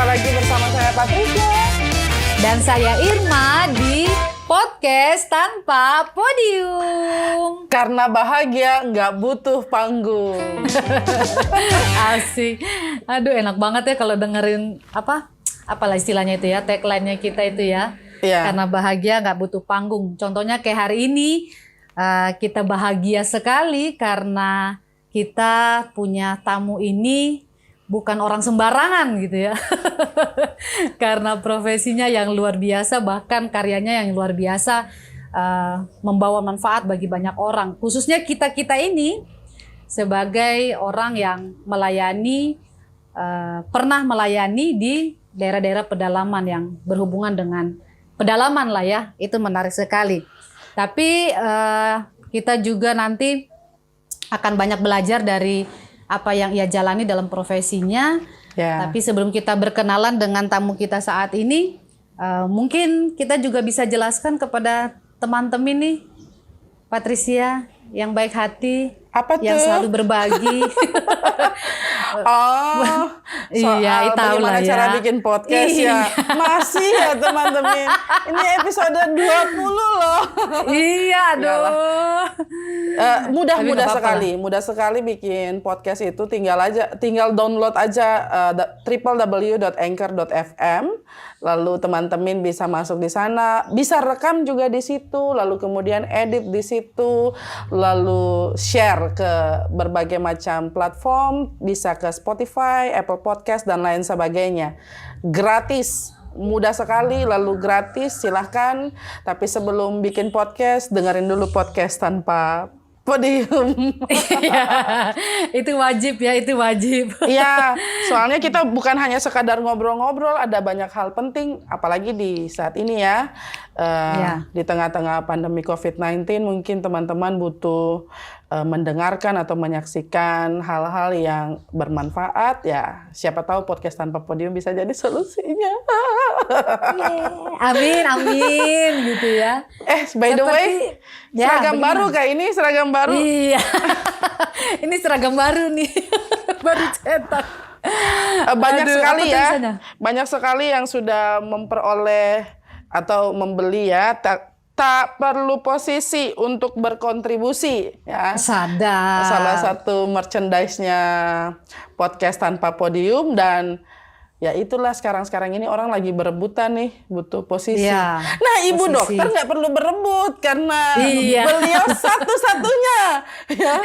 Jumpa lagi bersama saya Patricia dan saya Irma di podcast tanpa podium. Karena bahagia nggak butuh panggung. Asik. Aduh, enak banget ya kalau dengerin apalah istilahnya itu ya, tagline-nya kita itu ya. Iya. Karena bahagia nggak butuh panggung. Contohnya kayak hari ini kita bahagia sekali karena kita punya tamu ini bukan orang sembarangan gitu ya. Karena profesinya yang luar biasa, bahkan karyanya yang luar biasa, membawa manfaat bagi banyak orang. Khususnya kita-kita ini sebagai orang yang melayani, pernah melayani di daerah-daerah pedalaman yang berhubungan dengan pedalaman lah ya. Itu menarik sekali. Tapi kita juga nanti akan banyak belajar dari apa yang ia jalani dalam profesinya. Ya. Tapi sebelum kita berkenalan dengan tamu kita saat ini, mungkin kita juga bisa jelaskan kepada teman-teman nih, Patricia yang baik hati, Apa yang tuh? selalu berbagi. Iya, tahu bagaimana lah cara ya. bikin podcast ya. Masih ya teman-teman. Ini episode 20 loh. Iya, aduh. Mudah Tapi nggak apa-apa mudah sekali bikin podcast itu. Tinggal download aja www.anchor.fm. Lalu teman-teman bisa masuk di sana, bisa rekam juga di situ, lalu kemudian edit di situ, lalu share ke berbagai macam platform, bisa ke Spotify, Apple Podcast dan lain sebagainya. Gratis. Mudah sekali, lalu gratis, silahkan. Tapi sebelum bikin podcast, dengerin dulu podcast tanpa podium. Iya, itu wajib ya, itu wajib. Iya, soalnya kita bukan hanya sekadar ngobrol-ngobrol, ada banyak hal penting, apalagi di saat ini ya. Di tengah-tengah pandemi COVID-19, mungkin teman-teman butuh mendengarkan atau menyaksikan hal-hal yang bermanfaat. Ya, siapa tahu podcast tanpa podium bisa jadi solusinya. Amin, amin gitu ya. By the way, seragam baru kayak ini, seragam baru. Iya, ini seragam baru nih, baru cetak. Banyak Aduh, sekali apa ya, tulisannya? banyak sekali yang sudah memperoleh atau membeli ya. Tak perlu posisi untuk berkontribusi ya. Sadar. Salah satu merchandise-nya podcast tanpa podium, dan ya itulah sekarang ini orang lagi berebutan nih, butuh posisi. Iya, Nah, ibu posisi. dokter nggak perlu berebut karena Iya. beliau satu-satunya, ya,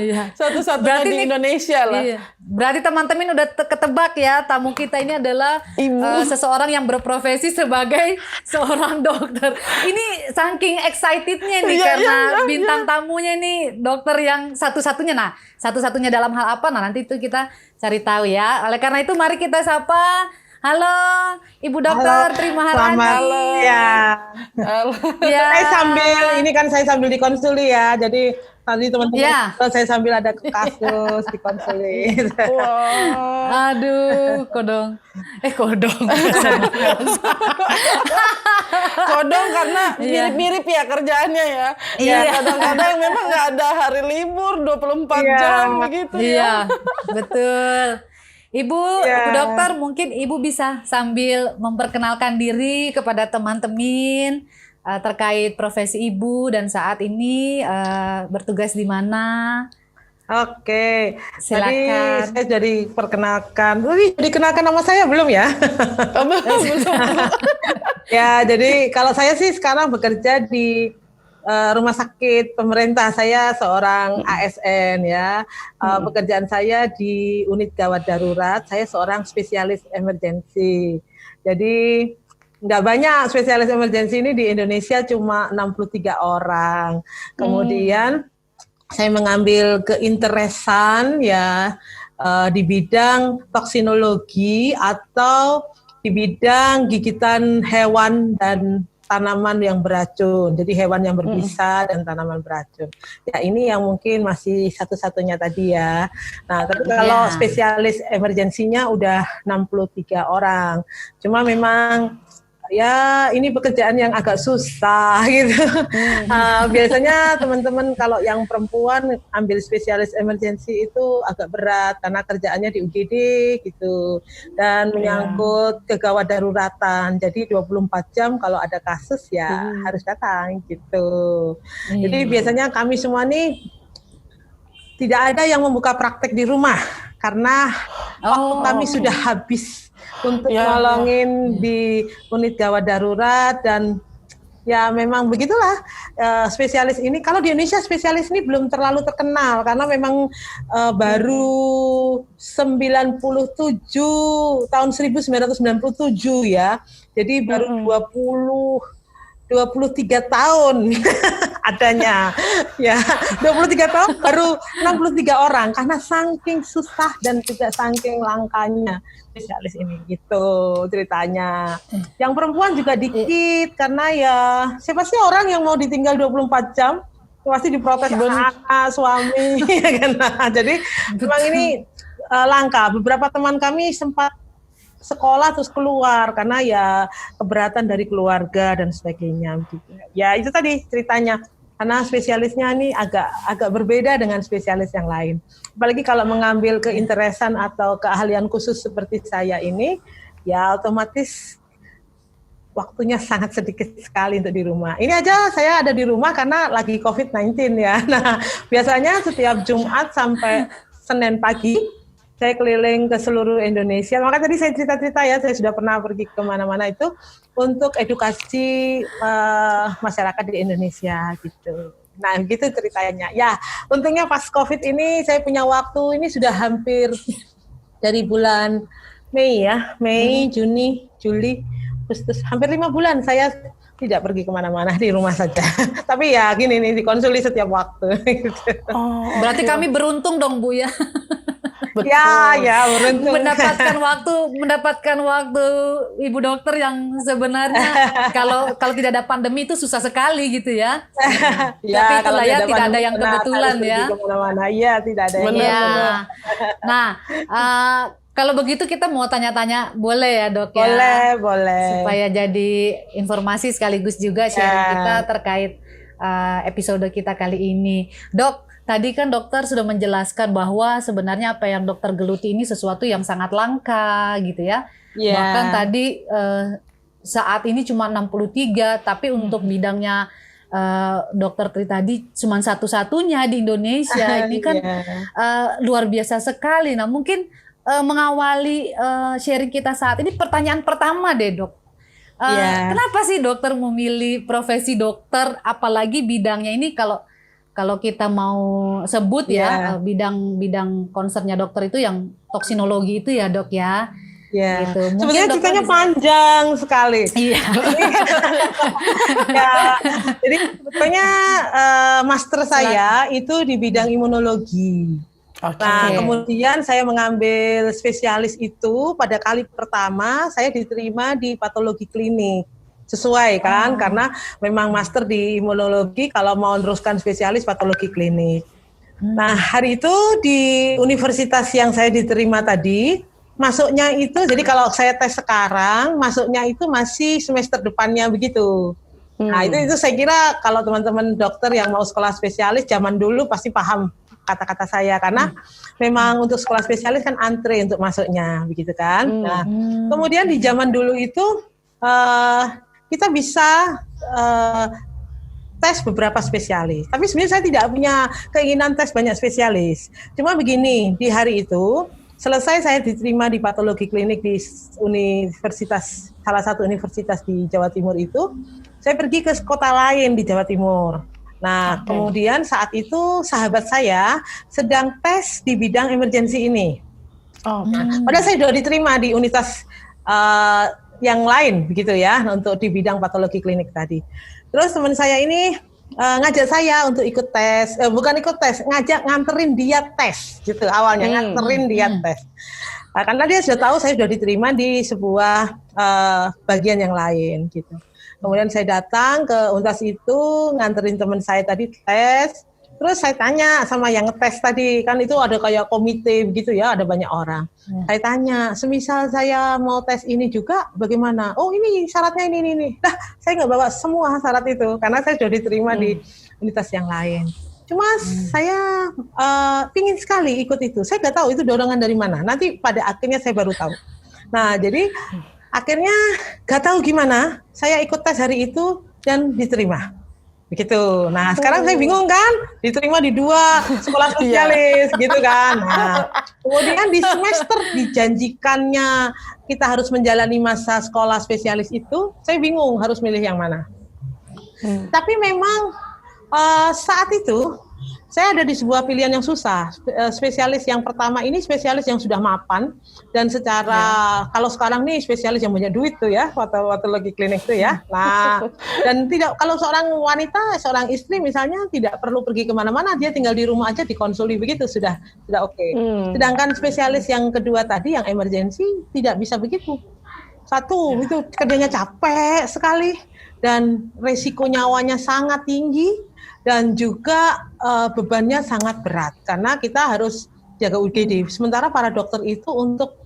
Iya. satu-satunya Berarti di nih- Indonesia lah. Iya. Berarti teman-teman udah ketebak ya, tamu kita ini adalah Ibu. seseorang yang berprofesi sebagai seorang dokter. Ini saking excitednya nih Iya, karena iya, iya, bintang tamunya nih dokter yang satu-satunya. Nah, satu-satunya dalam hal apa? Nah, nanti itu kita cari tahu ya. Oleh karena itu mari kita sapa. Halo, Ibu Dokter Tri Maharani. Halo. Ya. Ya. Saya sambil dikonsuli ya. Jadi tadi teman-teman Ya. saya sambil ada kasus dikonsuli. Wah. Aduh, kodong. Kodong. Kodong karena mirip-mirip ya kerjaannya ya. Iya. Ya, kadang-kadang memang nggak ada hari libur 24 Iya. jam begitu ya. Iya, betul. Ibu, Ya. Bu Dokter, mungkin Ibu bisa sambil memperkenalkan diri kepada teman-teman terkait profesi Ibu dan saat ini bertugas di mana. Oke. Silakan. Tadi saya jadi perkenalkan. Dikenalkan nama saya belum ya? Ya, jadi kalau saya sih sekarang bekerja di rumah sakit pemerintah. Saya seorang ASN ya. Pekerjaan saya di unit gawat darurat. Saya seorang spesialis emergensi. Jadi nggak banyak spesialis emergensi ini di Indonesia, cuma 63 orang. Kemudian saya mengambil keinteresan ya di bidang toksinologi atau di bidang gigitan hewan dan tanaman yang beracun. Jadi hewan yang berbisa dan tanaman beracun. Ya, ini yang mungkin masih satu-satunya tadi ya. Nah, tapi kalau spesialis emergensinya udah 63 orang. Cuma memang Ya, ini pekerjaan yang agak susah gitu. Biasanya teman-teman kalau yang perempuan ambil spesialis emergency itu agak berat karena kerjaannya di UGD gitu dan menyangkut kegawat daruratan. Jadi 24 jam kalau ada kasus ya harus datang gitu. Jadi biasanya kami semua nih tidak ada yang membuka praktek di rumah karena waktu kami sudah habis untuk nolongin di unit gawat darurat dan ya memang begitulah spesialis ini. Kalau di Indonesia spesialis ini belum terlalu terkenal karena memang baru 97 tahun 1997 ya. Jadi baru 23 tahun adanya ya 23 tahun baru 63 orang karena saking susah dan juga saking langkanya spesialis ini gitu ceritanya. Yang perempuan juga dikit karena ya siapa sih orang yang mau ditinggal 24 jam pasti diprotes anak, suami ya kan. Jadi memang ini langka. Beberapa teman kami sempat sekolah terus keluar karena ya keberatan dari keluarga dan sebagainya gitu. Ya itu tadi ceritanya karena spesialisnya ini agak berbeda dengan spesialis yang lain. Apalagi kalau mengambil keinteresan atau keahlian khusus seperti saya ini ya otomatis waktunya sangat sedikit sekali untuk di rumah. Ini aja saya ada di rumah karena lagi COVID-19 ya. Nah, biasanya setiap Jumat sampai Senin pagi saya keliling ke seluruh Indonesia. Maka tadi saya cerita-cerita ya, saya sudah pernah pergi ke mana-mana itu untuk edukasi masyarakat di Indonesia gitu. Nah, gitu ceritanya. Ya, untungnya pas COVID ini saya punya waktu ini sudah hampir dari bulan Mei ya, Mei, Juni, Juli, Agustus, hampir 5 bulan saya tidak pergi kemana-mana di rumah saja. Tapi ya gini nih, dikonsuli setiap waktu. Berarti kami beruntung dong Bu ya. Betul. Ya, beruntung. mendapatkan waktu ibu dokter yang sebenarnya kalau tidak ada pandemi itu susah sekali gitu ya. Tapi itulah ya tidak ada yang kebetulan ya. Iya, tidak ada yang kebetulan. Nah, kalau begitu kita mau tanya-tanya boleh ya Dok ya? Boleh. Supaya jadi informasi sekaligus juga sharing kita terkait episode kita kali ini. Dok, tadi kan dokter sudah menjelaskan bahwa sebenarnya apa yang dokter geluti ini sesuatu yang sangat langka gitu ya. Bahkan tadi saat ini cuma 63, tapi untuk bidangnya dokter Tri tadi cuma satu-satunya di Indonesia. Ini kan luar biasa sekali. Nah mungkin mengawali sharing kita saat ini pertanyaan pertama deh Dok. Kenapa sih dokter memilih profesi dokter apalagi bidangnya ini kalau kita mau sebut ya bidang concernnya dokter itu yang toksinologi itu ya Dok ya. Gitu. Sebenarnya ceritanya panjang sekali. Jadi sebetulnya master saya itu di bidang imunologi. Nah, kemudian saya mengambil spesialis itu pada kali pertama saya diterima di patologi klinik. Sesuai kan, karena memang master di imunologi kalau mau meneruskan spesialis patologi klinik. Nah, hari itu di universitas yang saya diterima tadi, masuknya itu, jadi kalau saya tes sekarang, masuknya itu masih semester depannya begitu. Nah, itu saya kira kalau teman-teman dokter yang mau sekolah spesialis zaman dulu pasti paham kata-kata saya, karena memang untuk sekolah spesialis kan antre untuk masuknya, begitu kan. Nah, kemudian di zaman dulu itu, kita bisa tes beberapa spesialis. Tapi sebenarnya saya tidak punya keinginan tes banyak spesialis. Cuma begini, di hari itu selesai saya diterima di patologi klinik di universitas, salah satu universitas di Jawa Timur itu, saya pergi ke kota lain di Jawa Timur. Nah, kemudian saat itu sahabat saya sedang tes di bidang emergensi ini. Padahal saya sudah diterima di unitas yang lain begitu ya untuk di bidang patologi klinik tadi. Terus teman saya ini ngajak saya untuk ikut tes, bukan ikut tes, nganterin dia tes gitu awalnya, nganterin dia tes. Karena dia sudah tahu saya sudah diterima di sebuah bagian yang lain gitu. Kemudian saya datang ke universitas itu nganterin teman saya tadi tes. Terus saya tanya sama yang ngetes tadi, kan itu ada kayak komite begitu ya, ada banyak orang. Saya tanya, semisal saya mau tes ini juga bagaimana? Oh ini syaratnya ini. Nah, saya nggak bawa semua syarat itu, karena saya sudah diterima di universitas yang lain. Cuma saya pingin sekali ikut itu. Saya nggak tahu itu dorongan dari mana. Nanti pada akhirnya saya baru tahu. Nah, jadi akhirnya nggak tahu gimana, saya ikut tes hari itu dan diterima. Begitu. Nah, sekarang saya bingung kan, diterima di 2 sekolah spesialis, gitu kan. Nah, kemudian di semester dijanjikannya kita harus menjalani masa sekolah spesialis itu, saya bingung harus milih yang mana. Tapi memang saat itu saya ada di sebuah pilihan yang susah. Spesialis yang pertama ini spesialis yang sudah mapan dan secara kalau sekarang nih spesialis yang punya duit tuh ya, waktu lagi klinik tuh ya. Nah, dan tidak, kalau seorang wanita, seorang istri misalnya tidak perlu pergi kemana-mana, dia tinggal di rumah aja dikonsuli begitu sudah oke. Sedangkan spesialis yang kedua tadi yang emergensi tidak bisa begitu. Satu, itu kerjanya capek sekali dan resiko nyawanya sangat tinggi. Dan juga bebannya sangat berat karena kita harus jaga UGD. Sementara para dokter itu untuk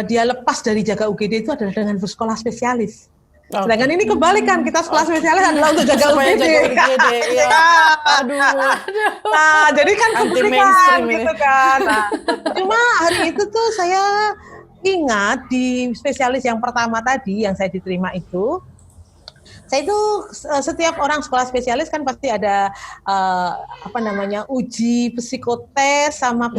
dia lepas dari jaga UGD itu adalah dengan bersekolah spesialis. Sedangkan ini kebalikan, kita sekolah spesialis adalah untuk jaga UGD. Ya. Aduh. Nah, jadi kan kebalikan gitu kan. Nah, cuma hari itu tuh saya ingat di spesialis yang pertama tadi yang saya diterima itu, saya itu setiap orang sekolah spesialis kan pasti ada uji psikotes sama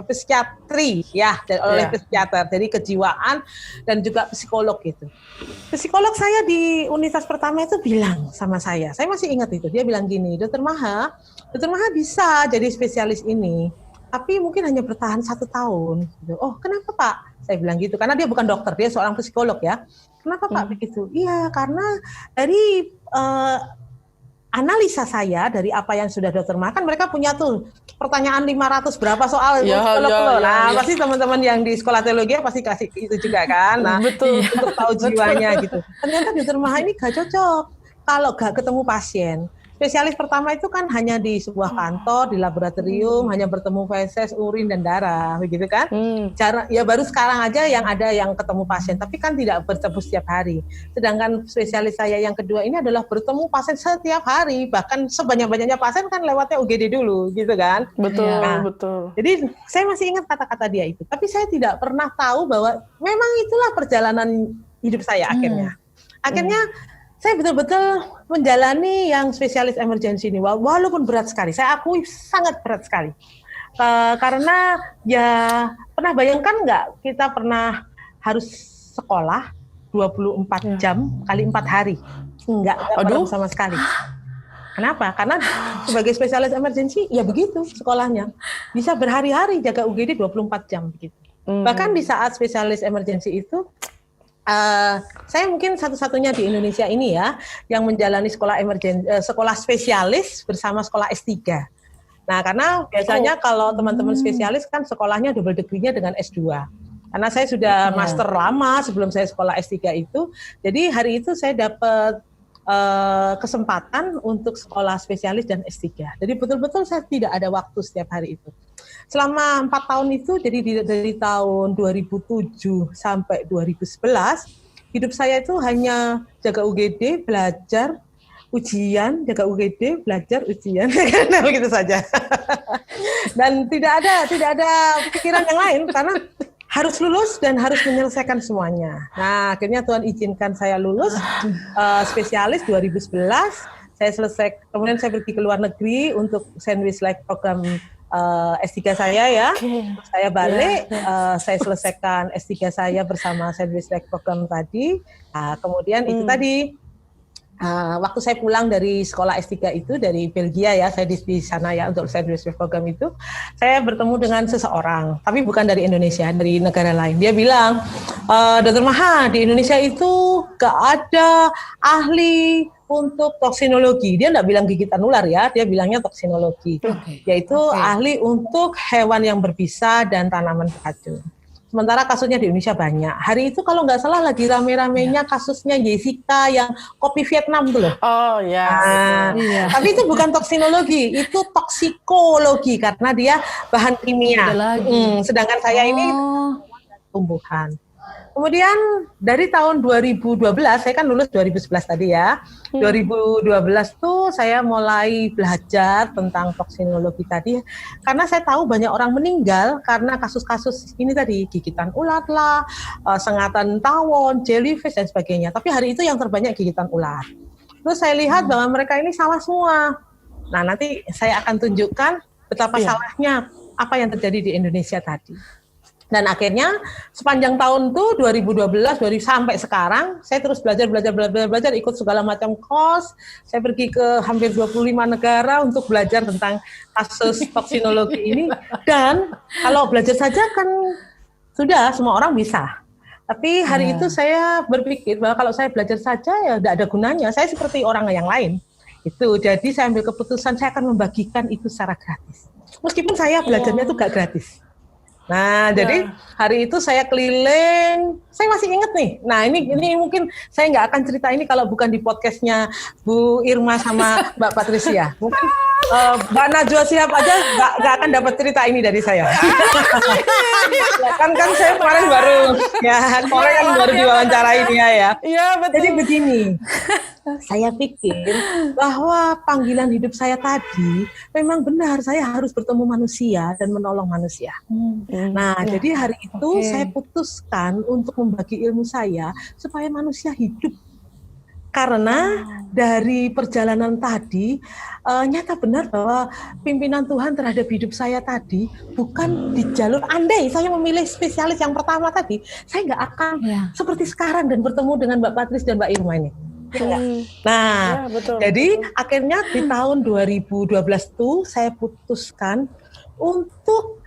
psikiatri ya oleh psikiater, jadi kejiwaan dan juga psikolog gitu. Psikolog saya di universitas pertama itu bilang sama saya masih ingat itu, dia bilang gini, Dokter Maha bisa jadi spesialis ini, tapi mungkin hanya bertahan 1 tahun. Oh kenapa Pak? Saya bilang gitu, karena dia bukan dokter, dia seorang psikolog ya. Kenapa Pak begitu? Iya, karena dari analisa saya, dari apa yang sudah dokter makan, mereka punya tuh pertanyaan 500 berapa soal psikolog. Pasti teman-teman yang di sekolah teologi pasti kasih itu juga kan. Nah, betul. Untuk tahu jiwanya gitu. Ternyata dokter Maha ini gak cocok kalau gak ketemu pasien. Spesialis pertama itu kan hanya di sebuah kantor, di laboratorium, hanya bertemu feses, urin, dan darah, begitu kan? Ya baru sekarang aja yang ada yang ketemu pasien, tapi kan tidak bertemu setiap hari. Sedangkan spesialis saya yang kedua ini adalah bertemu pasien setiap hari, bahkan sebanyak-banyaknya pasien kan lewatnya UGD dulu, gitu kan? Betul, betul. Jadi saya masih ingat kata-kata dia itu, tapi saya tidak pernah tahu bahwa memang itulah perjalanan hidup saya akhirnya. Akhirnya saya betul-betul menjalani yang spesialis emergensi ini, walaupun berat sekali. Saya akui sangat berat sekali. Karena ya pernah bayangkan nggak kita pernah harus sekolah 24 jam kali 4 hari. Nggak pernah sama sekali. Kenapa? Karena sebagai spesialis emergensi ya begitu sekolahnya. Bisa berhari-hari jaga UGD 24 jam begitu. Bahkan di saat spesialis emergensi itu saya mungkin satu-satunya di Indonesia ini ya yang menjalani sekolah spesialis bersama sekolah S3. Nah, karena biasanya kalau teman-teman spesialis kan sekolahnya double degree-nya dengan S2. Karena saya sudah master lama sebelum saya sekolah S3 itu. Jadi hari itu saya dapat kesempatan untuk sekolah spesialis dan S3. Jadi betul-betul saya tidak ada waktu setiap hari itu. Selama 4 tahun itu, jadi dari tahun 2007 sampai 2011, hidup saya itu hanya jaga UGD, belajar, ujian, jaga UGD, belajar, ujian, karena begitu saja. Dan tidak ada pikiran yang lain, karena harus lulus dan harus menyelesaikan semuanya. Nah, akhirnya Tuhan izinkan saya lulus spesialis 2011. Saya selesai, kemudian saya pergi ke luar negeri untuk Sandwich Like program S3 saya ya. Saya balik, saya selesaikan S3 saya bersama Sandwich Like program tadi. Nah, kemudian itu tadi, waktu saya pulang dari sekolah S3 itu, dari Belgia ya, saya di sana ya untuk Sandwich Like program itu, saya bertemu dengan seseorang, tapi bukan dari Indonesia, dari negara lain. Dia bilang, Dokter Maha, di Indonesia itu gak ada ahli untuk toksinologi. Dia nggak bilang gigitan ular ya, dia bilangnya toksinologi, yaitu ahli untuk hewan yang berbisa dan tanaman beracun. Sementara kasusnya di Indonesia banyak. Hari itu kalau nggak salah lagi rame-ramenya kasusnya Jessica yang kopi Vietnam tuh loh. Oh ya. Nah, Iya. tapi itu bukan toksinologi, itu toksikologi karena dia bahan kimia. Beda lagi. Sedangkan saya ini Oh, tumbuhan. Kemudian dari tahun 2012, saya kan lulus 2011 tadi ya. 2012 tuh saya mulai belajar tentang toksinologi tadi karena saya tahu banyak orang meninggal karena kasus-kasus ini tadi, gigitan ular lah, sengatan tawon, jellyfish dan sebagainya. Tapi hari itu yang terbanyak gigitan ular. Terus saya lihat bahwa mereka ini salah semua. Nah, nanti saya akan tunjukkan betapa salahnya apa yang terjadi di Indonesia tadi. Dan akhirnya sepanjang tahun tuh 2012 sampai sekarang saya terus belajar, ikut segala macam course. Saya pergi ke hampir 25 negara untuk belajar tentang kasus toksinologi ini. Dan kalau belajar saja kan sudah semua orang bisa. Tapi hari itu saya berpikir bahwa kalau saya belajar saja ya tidak ada gunanya. Saya seperti orang yang lain. Itu jadi saya ambil keputusan saya akan membagikan itu secara gratis. Meskipun saya belajarnya itu gak gratis. Nah, jadi hari itu saya keliling, saya masih ingat nih. Nah, ini mungkin saya nggak akan cerita ini kalau bukan di podcastnya Bu Irma sama Mbak Patricia. Mungkin Mbak Najwa Shihab aja nggak akan dapat cerita ini dari saya. kan saya kemarin baru diwawancarain ya. Iya, betul. Jadi begini. Saya pikir bahwa panggilan hidup saya tadi memang benar, saya harus bertemu manusia dan menolong manusia. Nah, jadi hari itu saya putuskan untuk membagi ilmu saya supaya manusia hidup. Karena dari perjalanan tadi, nyata benar bahwa pimpinan Tuhan terhadap hidup saya tadi bukan di jalur andai saya memilih spesialis yang pertama tadi, saya nggak akan seperti sekarang dan bertemu dengan Mbak Patris dan Mbak Irma ini. Nah, jadi akhirnya di tahun 2012 tuh saya putuskan untuk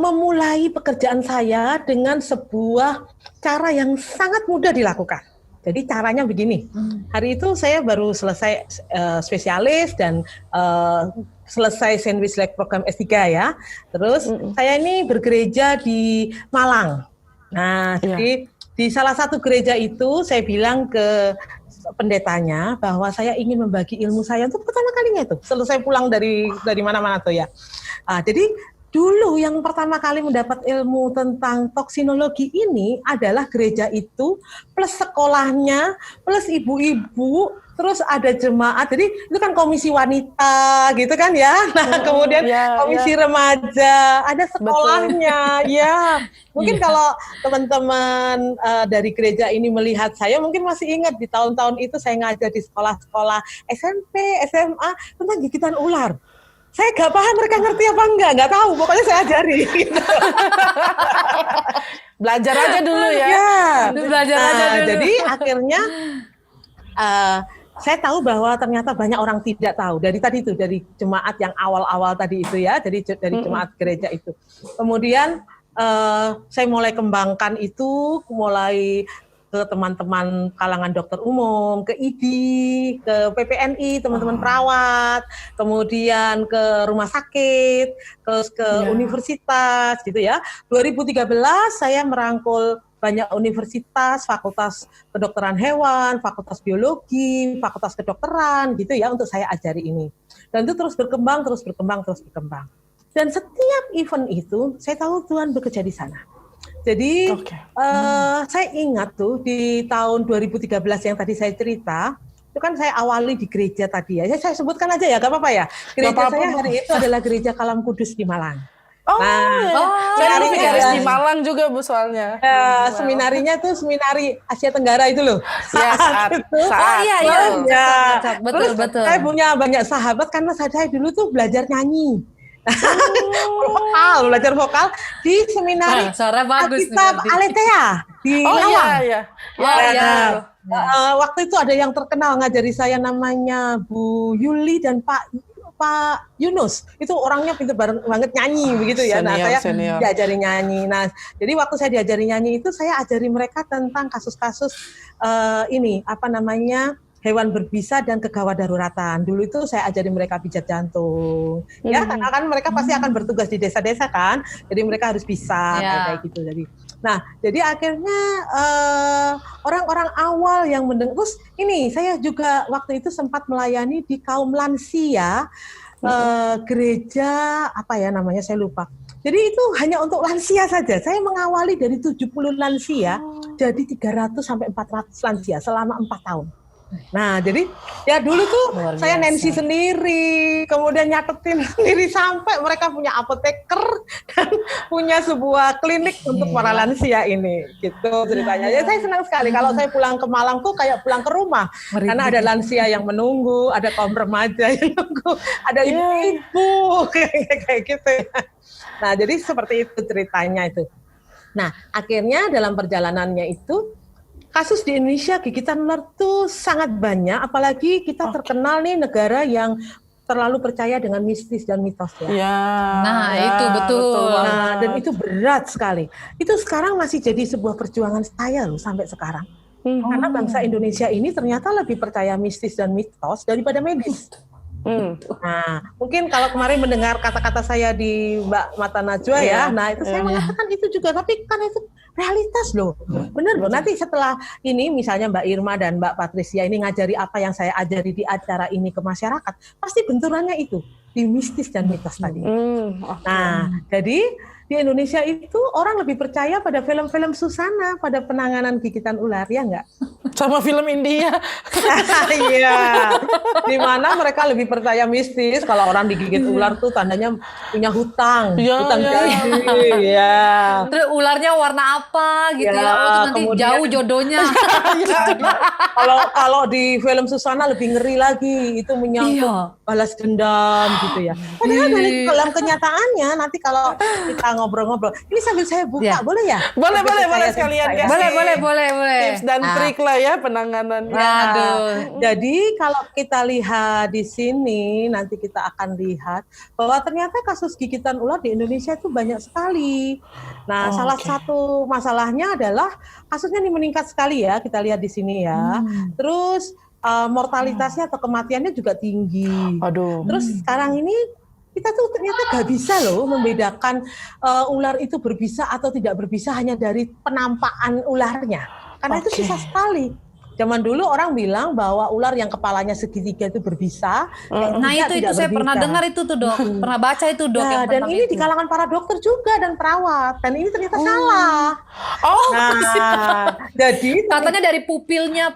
memulai pekerjaan saya dengan sebuah cara yang sangat mudah dilakukan. Jadi caranya begini, hari itu saya baru selesai spesialis dan selesai Sandwich Like program S3 ya. Terus saya ini bergereja di Malang. Nah, jadi di salah satu gereja itu saya bilang ke pendetanya bahwa saya ingin membagi ilmu saya untuk pertama kalinya itu selesai pulang dari mana-mana tuh ya. Jadi dulu yang pertama kali mendapat ilmu tentang toksinologi ini adalah gereja itu plus sekolahnya plus ibu-ibu terus ada jemaat. Jadi itu kan komisi wanita gitu kan ya. Nah, kemudian komisi remaja, ada sekolahnya. Ya. Mungkin kalau teman-teman dari gereja ini melihat saya mungkin masih ingat di tahun-tahun itu saya ngajar di sekolah-sekolah SMP, SMA tentang gigitan ular. Saya nggak paham mereka ngerti apa nggak tahu. Pokoknya saya ajari. Gitu. Belajar aja dulu ya. Belajar aja dulu. Jadi akhirnya saya tahu bahwa ternyata banyak orang tidak tahu dari jemaat yang awal-awal tadi itu ya, dari jemaat gereja itu. Kemudian saya mulai kembangkan itu, mulai ke teman-teman kalangan dokter umum, ke ID, ke PPNI, teman-teman perawat, kemudian ke rumah sakit, terus ke universitas gitu ya. 2013 saya merangkul banyak universitas, fakultas kedokteran hewan, fakultas biologi, fakultas kedokteran gitu ya untuk saya ajari ini. Dan itu terus berkembang. Dan setiap event itu saya tahu Tuhan bekerja di sana. Jadi saya ingat tuh di tahun 2013 yang tadi saya cerita, itu kan saya awali di gereja tadi ya. Saya sebutkan aja ya, gak apa-apa ya. Gereja saya hari itu adalah Gereja Kalam Kudus di Malang. Seminarinya harus di Malang juga Bu soalnya. Seminarinya tuh seminari Asia Tenggara itu loh. Saat. Betul. Saya punya banyak sahabat karena saya dulu tuh belajar nyanyi. Belajar vokal di seminari Alkitab Aletheia di Lawang. Waktu itu ada yang terkenal ngajari saya namanya Bu Yuli dan Pak Yunus. Itu orangnya pintar banget nyanyi begitu ya. Saya diajari nyanyi. Nah, jadi waktu saya diajari nyanyi itu saya ajari mereka tentang kasus-kasus hewan berbisa dan kegawat daruratan. Dulu itu saya ajari mereka pijat jantung. Ya, karena kan mereka pasti akan bertugas di desa-desa kan. Jadi mereka harus bisa kayak gitu. Jadi akhirnya orang-orang awal yang mendengar. Terus ini saya juga waktu itu sempat melayani di kaum lansia, gereja apa ya namanya saya lupa. Jadi itu hanya untuk lansia saja. Saya mengawali dari 70 lansia jadi 300 sampai 400 lansia selama 4 tahun. Nah, jadi ya dulu tuh saya Nancy sendiri, kemudian nyatetin sendiri sampai mereka punya apoteker dan punya sebuah klinik untuk para lansia ini. Gitu ceritanya. Ya saya senang sekali kalau saya pulang ke Malang tuh kayak pulang ke rumah. Karena ada lansia yang menunggu, ada kaum remaja yang menunggu, ada ibu-ibu kayak gitu. Nah, jadi seperti itu ceritanya itu. Nah, akhirnya dalam perjalanannya itu kasus di Indonesia gigitan ular tuh sangat banyak, apalagi kita terkenal nih negara yang terlalu percaya dengan mistis dan mitos ya. Itu betul. Nah, dan itu berat sekali. Itu sekarang masih jadi sebuah perjuangan saya loh sampai sekarang. Karena bangsa Indonesia ini ternyata lebih percaya mistis dan mitos daripada medis. Nah, mungkin kalau kemarin mendengar kata-kata saya di Mbak Mata Najwa ya, nah itu saya mengatakan itu juga, tapi kan itu realitas loh, benar loh. Nanti setelah ini misalnya Mbak Irma dan Mbak Patricia ini ngajari apa yang saya ajari di acara ini ke masyarakat, pasti benturannya itu di mistis dan mitos tadi. Nah, jadi di Indonesia itu orang lebih percaya pada film-film Susana, pada penanganan gigitan ular, ya enggak? Sama film India. Iya, di mana mereka lebih percaya mistis. Kalau orang digigit ular tuh tandanya punya hutang janji. Ya. Terus ularnya warna apa gitu ya? Oh, itu nanti kemudian, jauh jodohnya. Kalau di film Susana lebih ngeri lagi, itu menyangkut balas dendam gitu ya. Padahal dalam kenyataannya nanti kalau kita ngobrol-ngobrol, ini sambil saya buka, boleh ya? Boleh sekalian kasih. Boleh. Tips dan trik lah ya penanganannya. Jadi kalau kita lihat di sini, nanti kita akan lihat bahwa ternyata kasus gigitan ular di Indonesia itu banyak sekali. Nah, salah satu masalahnya adalah kasusnya ini meningkat sekali ya, kita lihat di sini ya. Terus mortalitasnya atau kematiannya juga tinggi. Terus sekarang ini kita tuh ternyata gak bisa loh membedakan ular itu berbisa atau tidak berbisa hanya dari penampakan ularnya. Karena itu susah sekali. Zaman dulu orang bilang bahwa ular yang kepalanya segitiga itu berbisa. Nah itu saya pernah dengar itu tuh dok, pernah baca itu dok. Nah, dan ini di kalangan para dokter juga dan perawat. Dan ini ternyata salah. Jadi katanya dari pupilnya,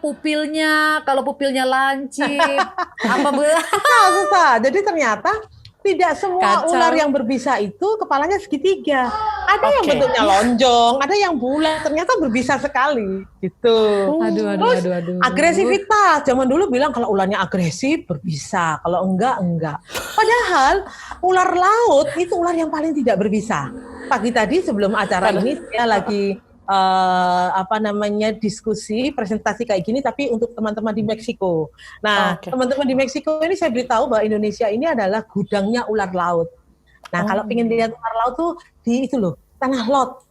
kalau pupilnya lancip, susah. Jadi ternyata tidak semua ular yang berbisa itu kepalanya segitiga. Ada yang bentuknya lonjong, ada yang bulat. Ternyata berbisa sekali, gitu. Terus agresivitas. Zaman dulu bilang kalau ularnya agresif berbisa, kalau enggak. Padahal ular laut itu ular yang paling tidak berbisa. Pagi tadi sebelum acara ini saya lagi diskusi presentasi kayak gini tapi untuk teman-teman di Meksiko. Nah, teman-teman di Meksiko ini saya beritahu bahwa Indonesia ini adalah gudangnya ular laut. Nah, kalau ingin lihat ular laut tuh di itu loh, Tanah Lot.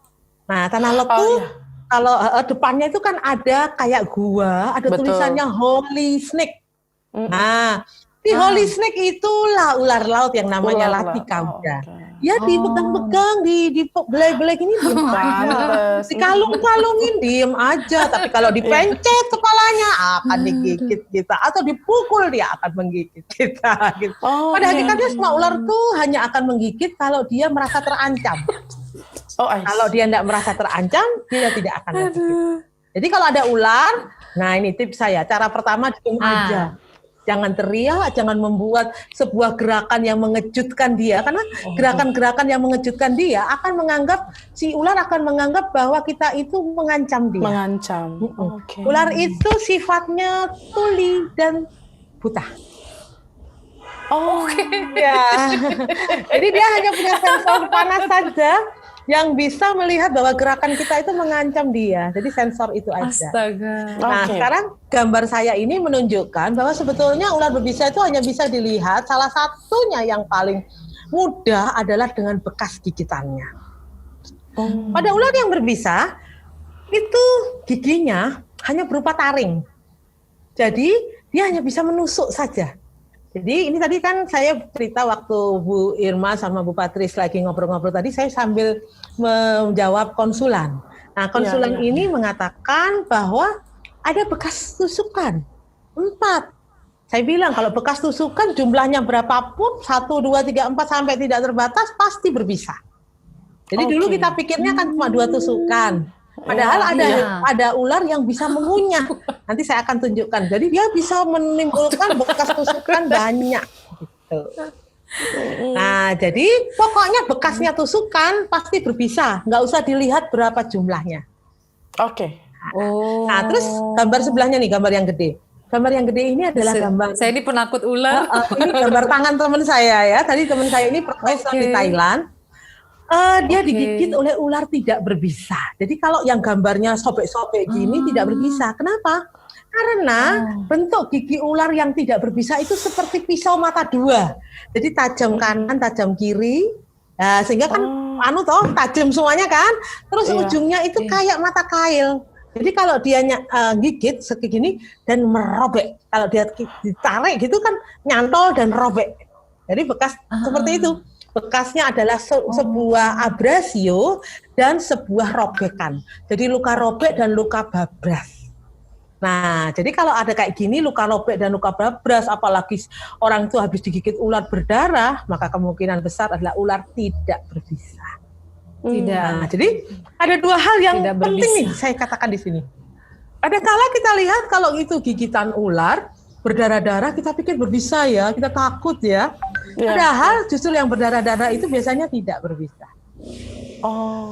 Nah, Tanah Lot tuh kalau depannya itu kan ada kayak gua, ada tulisannya Holy Snake. Nah, di Holy Snake itulah ular laut yang namanya Latikauda. Ya dipegang-pegang, dibelai-belai gini diem aja. Dikalung-kalungin diem aja. Tapi kalau dipencet kepalanya akan digigit kita. Atau dipukul dia akan menggigit kita. Gitu. Pada hakikatnya semua ular tuh hanya akan menggigit kalau dia merasa terancam. Kalau dia tidak merasa terancam, dia tidak akan menggigit. Jadi kalau ada ular, nah ini tips saya. Cara pertama diem aja. Jangan teriak, jangan membuat sebuah gerakan yang mengejutkan dia. Karena gerakan-gerakan yang mengejutkan dia akan menganggap, si ular akan menganggap bahwa kita itu mengancam dia. Mengancam. Ular itu sifatnya tuli dan buta. Ya. Jadi dia hanya punya sensor panas saja yang bisa melihat bahwa gerakan kita itu mengancam dia. Jadi sensor itu aja. Astaga. Nah, sekarang gambar saya ini menunjukkan bahwa sebetulnya ular berbisa itu hanya bisa dilihat, salah satunya yang paling mudah adalah dengan bekas gigitannya. Pada ular yang berbisa, itu giginya hanya berupa taring. Jadi dia hanya bisa menusuk saja. Jadi ini tadi kan saya cerita waktu Bu Irma sama Bu Patris lagi ngobrol-ngobrol tadi, saya sambil menjawab konsulan. Nah, konsulan ini mengatakan bahwa ada bekas tusukan 4. Saya bilang kalau bekas tusukan jumlahnya berapapun 1, 2, 3, 4 sampai tidak terbatas pasti berbisa. Jadi dulu kita pikirnya kan cuma 2 tusukan. Padahal ada ular yang bisa mengunyah. Nanti saya akan tunjukkan. Jadi dia bisa menimbulkan bekas tusukan banyak. Gitu. Nah, jadi pokoknya bekasnya tusukan pasti berbisa. Nggak usah dilihat berapa jumlahnya. Oke. Nah, terus gambar sebelahnya nih, gambar yang gede. Gambar yang gede ini adalah gambar. Saya ini penakut ular. Ini gambar tangan teman saya ya. Tadi teman saya ini profesor di Thailand. Dia digigit oleh ular tidak berbisa. Jadi kalau yang gambarnya sobek-sobek gini tidak berbisa. Kenapa? Karena bentuk gigi ular yang tidak berbisa itu seperti pisau mata 2. Jadi tajam kanan, tajam kiri. Nah, sehingga kan tajam semuanya kan. Terus ujungnya itu kayak mata kail. Jadi kalau dia gigit segini dan merobek. Kalau dia ditarik gitu kan nyantol dan robek. Jadi bekas seperti itu. Bekasnya adalah sebuah abrasio dan sebuah robekan. Jadi luka robek dan luka babras. Nah, jadi kalau ada kayak gini luka robek dan luka babras, apalagi orang itu habis digigit ular berdarah, maka kemungkinan besar adalah ular tidak berbisa. Tidak. Nah, jadi ada 2 hal yang penting nih saya katakan di sini. Ada kala kita lihat kalau itu gigitan ular berdarah-darah, kita pikir berbisa ya, kita takut ya. Padahal justru yang berdarah-darah itu biasanya tidak berbisa.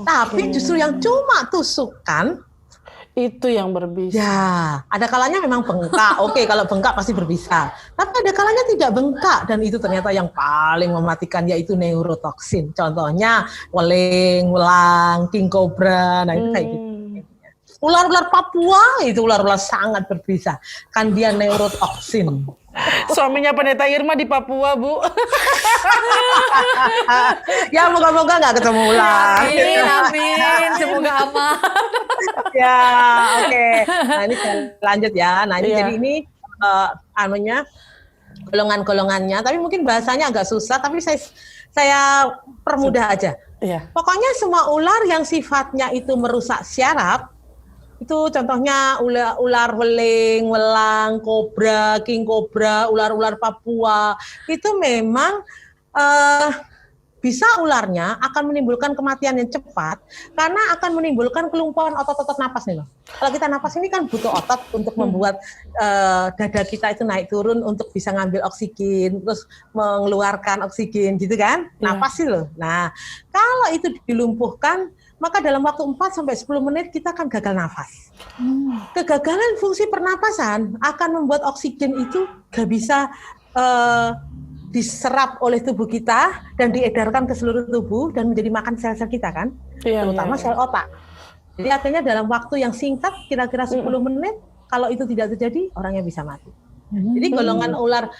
Tapi justru yang cuma tusukan itu yang berbisa. Ya, ada kalanya memang bengkak. Oke, kalau bengkak pasti berbisa. Tapi ada kalanya tidak bengkak dan itu ternyata yang paling mematikan yaitu neurotoksin. Contohnya weling, welang, king cobra, nah itu kayak gitu. Ular-ular Papua itu ular-ular sangat berbisa. Kan dia neurotoksin. Suaminya Pendeta Irma di Papua, Bu. Ya moga-moga nggak ketemu ular. Amin. Semoga aman. Ya, oke. Nah ini saya lanjut ya. Nah ini jadi ini golongan-golongannya. Tapi mungkin bahasanya agak susah. Tapi saya permudah aja. Pokoknya semua ular yang sifatnya itu merusak syaraf. Itu contohnya ular weling, welang, kobra, king cobra, ular-ular Papua. Itu memang bisa ularnya akan menimbulkan kematian yang cepat karena akan menimbulkan kelumpuhan otot-otot napas nih loh. Kalau kita napas ini kan butuh otot untuk membuat dada kita itu naik turun untuk bisa ngambil oksigen, terus mengeluarkan oksigen gitu kan. Napas sih loh. Nah, kalau itu dilumpuhkan maka dalam waktu 4-10 menit kita akan gagal nafas. Kegagalan fungsi pernapasan akan membuat oksigen itu gak bisa diserap oleh tubuh kita dan diedarkan ke seluruh tubuh dan menjadi makan sel-sel kita kan, terutama sel otak. Jadi artinya dalam waktu yang singkat, kira-kira 10 menit, kalau itu tidak terjadi, orangnya bisa mati. Jadi golongan ular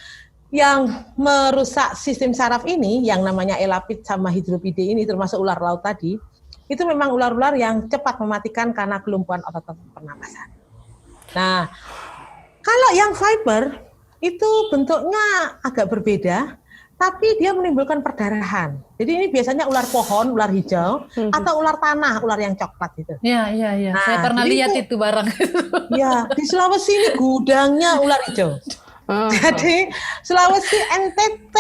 yang merusak sistem saraf ini, yang namanya elapid sama hidropide ini, termasuk ular laut tadi, itu memang ular-ular yang cepat mematikan karena kelumpuhan otot pernapasan. Nah, kalau yang viper itu bentuknya agak berbeda, tapi dia menimbulkan perdarahan. Jadi ini biasanya ular pohon, ular hijau, atau ular tanah, ular yang coklat gitu. Iya. Nah, saya pernah lihat itu barang. Ya, di Sulawesi ini gudangnya ular hijau. Jadi Sulawesi, NTT,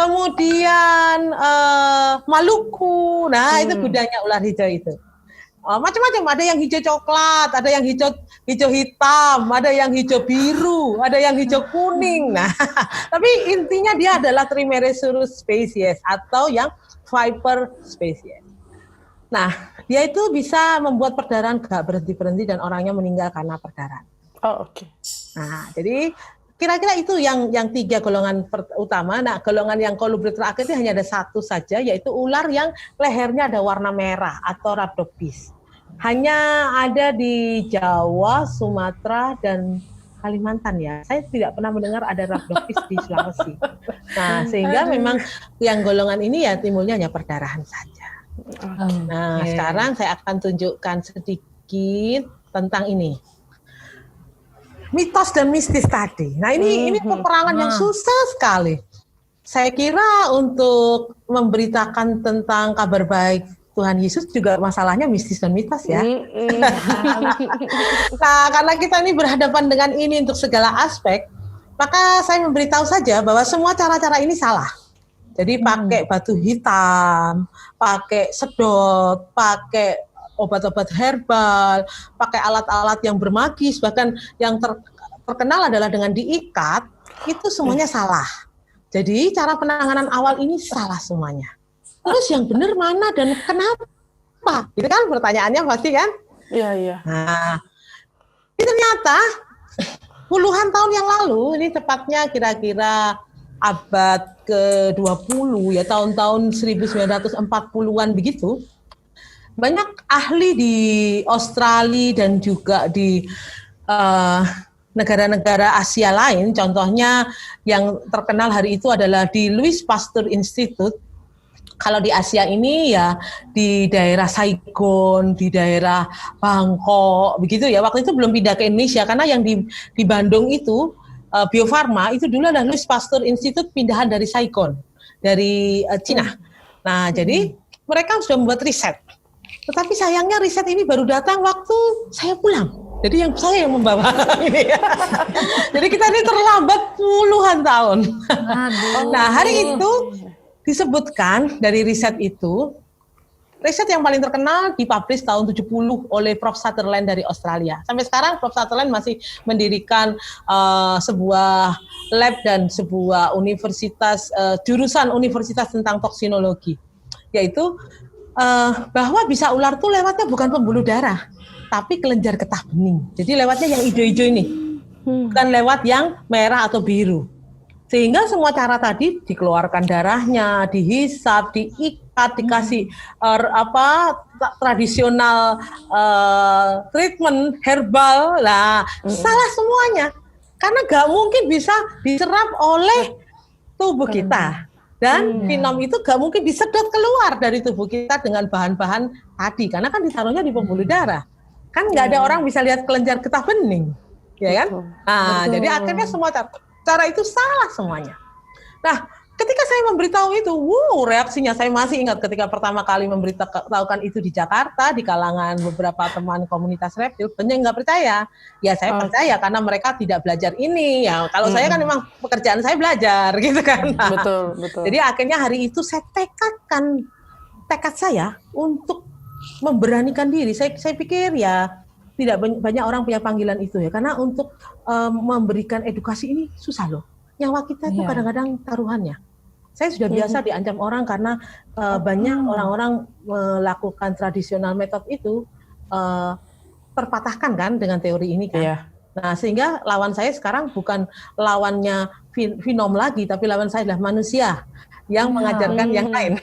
kemudian Maluku, nah itu gudangnya ular hijau itu. Macam-macam, ada yang hijau coklat, ada yang hijau hitam, ada yang hijau biru, ada yang hijau kuning. Nah, tapi intinya dia adalah Trimeresurus species atau yang viper species. Nah, dia itu bisa membuat perdarahan gak berhenti-berhenti dan orangnya meninggal karena perdarahan. Oke. Nah, jadi kira-kira itu yang 3 golongan utama. Nah, golongan yang kolubrid terakhir itu hanya ada 1 saja, yaitu ular yang lehernya ada warna merah atau rhabdophis. Hanya ada di Jawa, Sumatera, dan Kalimantan ya. Saya tidak pernah mendengar ada rhabdophis di Sulawesi. Nah, sehingga memang yang golongan ini ya timbulnya hanya perdarahan saja. Nah, sekarang saya akan tunjukkan sedikit tentang ini. mitos dan mistis tadi. Nah, ini peperangan yang susah sekali. Saya kira untuk memberitakan tentang kabar baik Tuhan Yesus juga masalahnya mistis dan mitos ya. Nah, karena kita ini berhadapan dengan ini untuk segala aspek, maka saya memberitahu saja bahwa semua cara-cara ini salah. Jadi pakai batu hitam, pakai sedot, pakai obat-obat herbal, pakai alat-alat yang bermagis, bahkan yang terkenal adalah dengan diikat, itu semuanya salah. Jadi cara penanganan awal ini salah semuanya. Terus yang benar mana dan kenapa? Itu kan pertanyaannya pasti kan? Iya, iya. Nah, ini ternyata puluhan tahun yang lalu, ini tepatnya kira-kira abad ke-20 ya, tahun-tahun 1940-an begitu, banyak ahli di Australia dan juga di negara-negara Asia lain, contohnya yang terkenal hari itu adalah di Louis Pasteur Institute. Kalau di Asia ini ya di daerah Saigon, di daerah Bangkok, begitu ya. Waktu itu belum pindah ke Indonesia karena yang di Bandung itu Bio Farma itu dulu adalah Louis Pasteur Institute pindahan dari Saigon, dari Cina. Nah, jadi mereka sudah membuat riset. Tetapi sayangnya riset ini baru datang waktu saya pulang. Jadi saya yang membawa ini ya. Jadi kita ini terlambat puluhan tahun. Nah, hari itu disebutkan dari riset itu, riset yang paling terkenal dipublish tahun 70 oleh Prof. Sutherland dari Australia. Sampai sekarang Prof. Sutherland masih mendirikan sebuah lab dan sebuah universitas, jurusan universitas tentang toksinologi. Yaitu bahwa bisa ular tuh lewatnya bukan pembuluh darah, tapi kelenjar getah bening. Jadi lewatnya yang hijau-hijau ini, bukan lewat yang merah atau biru. Sehingga semua cara tadi dikeluarkan darahnya, dihisap, diikat, dikasih tradisional treatment herbal lah, salah semuanya. Karena nggak mungkin bisa diserap oleh tubuh kita. Dan finom itu nggak mungkin disedot keluar dari tubuh kita dengan bahan-bahan tadi. Karena kan ditaruhnya di pembuluh darah. Kan nggak ada orang bisa lihat kelenjar getah bening. Ya kan? Nah, jadi akhirnya semua cara itu salah semuanya. Nah, ketika saya memberitahu itu, reaksinya saya masih ingat ketika pertama kali memberitahukan itu di Jakarta, di kalangan beberapa teman komunitas reptil, banyak yang nggak percaya. Ya saya percaya karena mereka tidak belajar ini. Ya kalau saya kan memang pekerjaan saya belajar, gitu kan. Nah, betul. Jadi akhirnya hari itu saya tekad saya untuk memberanikan diri. Saya pikir ya tidak banyak orang punya panggilan itu ya, karena untuk memberikan edukasi ini susah loh. Nyawa kita itu kadang-kadang taruhannya. Saya sudah biasa diancam orang karena banyak orang-orang melakukan tradisional metode itu terpatahkan kan dengan teori ini kan. Yeah. Nah, sehingga lawan saya sekarang bukan lawannya finom lagi, tapi lawan saya adalah manusia yang mengajarkan yang lain.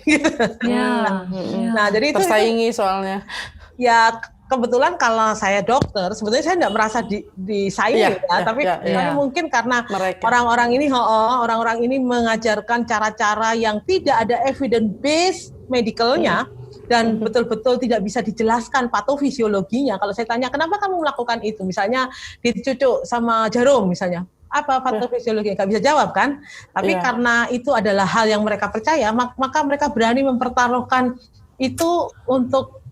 Nah, jadi itu tersaingi soalnya. Ya, kebetulan kalau saya dokter, sebetulnya saya tidak merasa disaingi tapi mungkin karena orang-orang ini mengajarkan cara-cara yang tidak ada evidence based medicalnya dan betul-betul tidak bisa dijelaskan patofisiologinya. Kalau saya tanya kenapa kamu melakukan itu, misalnya dicucuk sama jarum misalnya, apa patofisiologi, nggak bisa jawab kan? Tapi karena itu adalah hal yang mereka percaya, maka mereka berani mempertaruhkan itu untuk